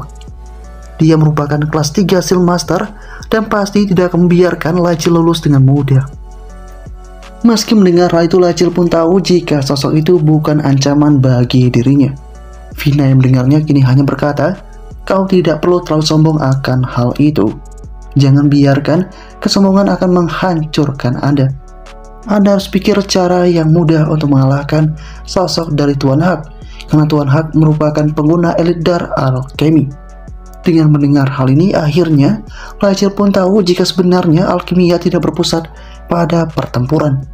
Speaker 1: Dia merupakan kelas 3 Seal Master dan pasti tidak akan membiarkan Lacil lulus dengan mudah. Meski mendengar hal itu, Lacil pun tahu jika sosok itu bukan ancaman bagi dirinya. Vina yang mendengarnya kini hanya berkata, "Kau tidak perlu terlalu sombong akan hal itu. Jangan biarkan kesombongan akan menghancurkan Anda. Anda harus pikir cara yang mudah untuk mengalahkan sosok dari Tuan Hak, karena Tuan Hak merupakan pengguna elit Dar Alkemi." Dengan mendengar hal ini, akhirnya Lacil pun tahu jika sebenarnya alkimia tidak berpusat pada pertempuran.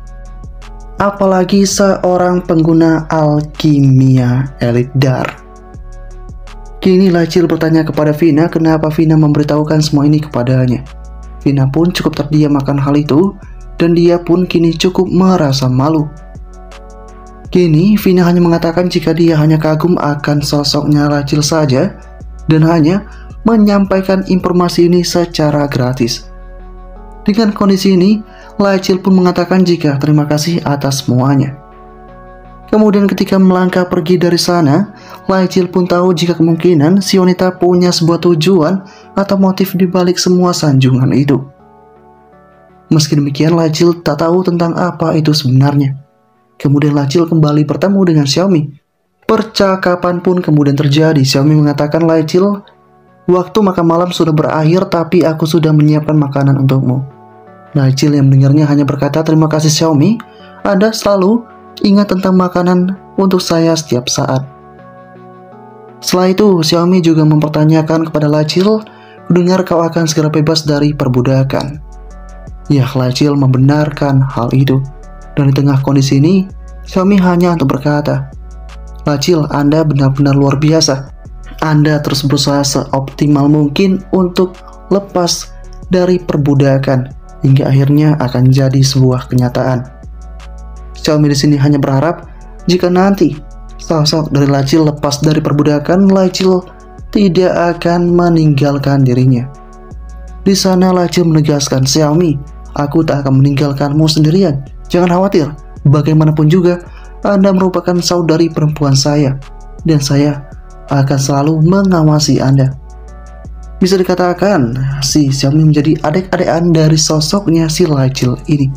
Speaker 1: Apalagi seorang pengguna alkimia elit Dar. Kini Lacil bertanya kepada Vina kenapa Vina memberitahukan semua ini kepadanya. Vina pun cukup terdiam akan hal itu, dan dia pun kini cukup merasa malu. Kini Vina hanya mengatakan jika dia hanya kagum akan sosoknya Lacil saja, dan hanya menyampaikan informasi ini secara gratis. Dengan kondisi ini, Lacil pun mengatakan jika terima kasih atas semuanya. Kemudian ketika melangkah pergi dari sana, Lacil pun tahu jika kemungkinan si wanita punya sebuah tujuan atau motif di balik semua sanjungan itu. Meski demikian, Lacil tak tahu tentang apa itu sebenarnya. Kemudian Lacil kembali bertemu dengan Xiaomi. Percakapan pun kemudian terjadi. Xiaomi mengatakan, "Lacil, waktu makan malam sudah berakhir, tapi aku sudah menyiapkan makanan untukmu." Lacil yang mendengarnya hanya berkata, "Terima kasih Xiaomi, Anda selalu ingat tentang makanan untuk saya setiap saat." Setelah itu, Xiaomi juga mempertanyakan kepada Lacil, "Dengar kau akan segera bebas dari perbudakan." Ya, Lacil membenarkan hal itu. Dan di tengah kondisi ini, Xiaomi hanya untuk berkata, "Lacil, Anda benar-benar luar biasa. Anda terus berusaha seoptimal mungkin untuk lepas dari perbudakan hingga akhirnya akan jadi sebuah kenyataan." Xiaomi di sini hanya berharap jika nanti sosok dari Lacil lepas dari perbudakan, Lacil tidak akan meninggalkan dirinya. Di sana Lacil menegaskan, "Xiaomi, aku tak akan meninggalkanmu sendirian. Jangan khawatir, bagaimanapun juga Anda merupakan saudari perempuan saya, dan saya akan selalu mengawasi Anda." Bisa dikatakan, si Xiaomi menjadi adik-adikan dari sosoknya si Lacil ini.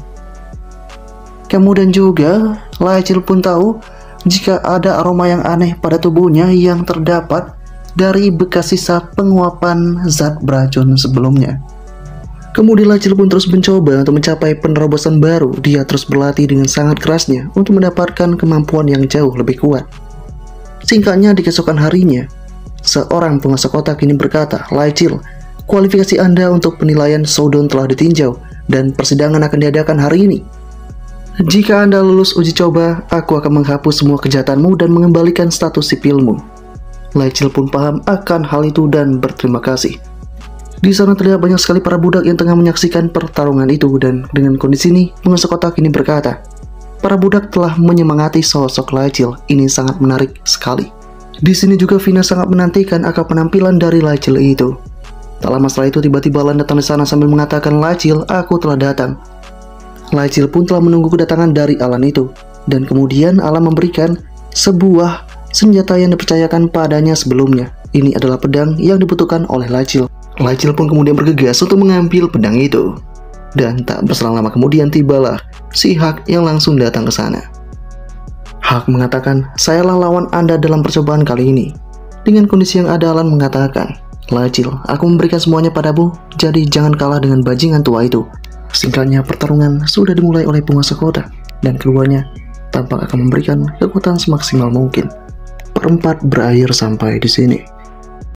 Speaker 1: Kemudian juga, Lacil pun tahu jika ada aroma yang aneh pada tubuhnya yang terdapat dari bekas sisa penguapan zat beracun sebelumnya. Kemudian Lacil pun terus mencoba untuk mencapai penerobosan baru. Dia terus berlatih dengan sangat kerasnya untuk mendapatkan kemampuan yang jauh lebih kuat. Singkatnya, di keesokan harinya, seorang penguasa kotak ini berkata, "Lacil, kualifikasi Anda untuk penilaian Showdown telah ditinjau dan persidangan akan diadakan hari ini. Jika Anda lulus uji coba, aku akan menghapus semua kejahatanmu dan mengembalikan status sipilmu." Lacil pun paham akan hal itu dan berterima kasih. Di sana terlihat banyak sekali para budak yang tengah menyaksikan pertarungan itu, dan dengan kondisi ini, penguasa kotak ini berkata, para budak telah menyemangati sosok Lacil. Ini sangat menarik sekali. Di sini juga Vina sangat menantikan akan penampilan dari Lacil itu. Tak lama setelah itu, tiba-tiba Alan datang di sana sambil mengatakan, "Lacil, aku telah datang." Lacil pun telah menunggu kedatangan dari Alan itu, dan kemudian Alan memberikan sebuah senjata yang dipercayakan padanya sebelumnya. Ini adalah pedang yang dibutuhkan oleh Lacil. Lacil pun kemudian bergegas untuk mengambil pedang itu. Dan tak berselang lama kemudian tibalah si Hak yang langsung datang ke sana. Hak mengatakan, "Sayalah lawan Anda dalam percobaan kali ini." Dengan kondisi yang ada, Alan mengatakan, "Lacil, aku memberikan semuanya padamu, jadi jangan kalah dengan bajingan tua itu." Singkatnya, pertarungan sudah dimulai oleh penguasa kota, dan keduanya tampak akan memberikan kekuatan semaksimal mungkin. Perempat berakhir sampai di sini.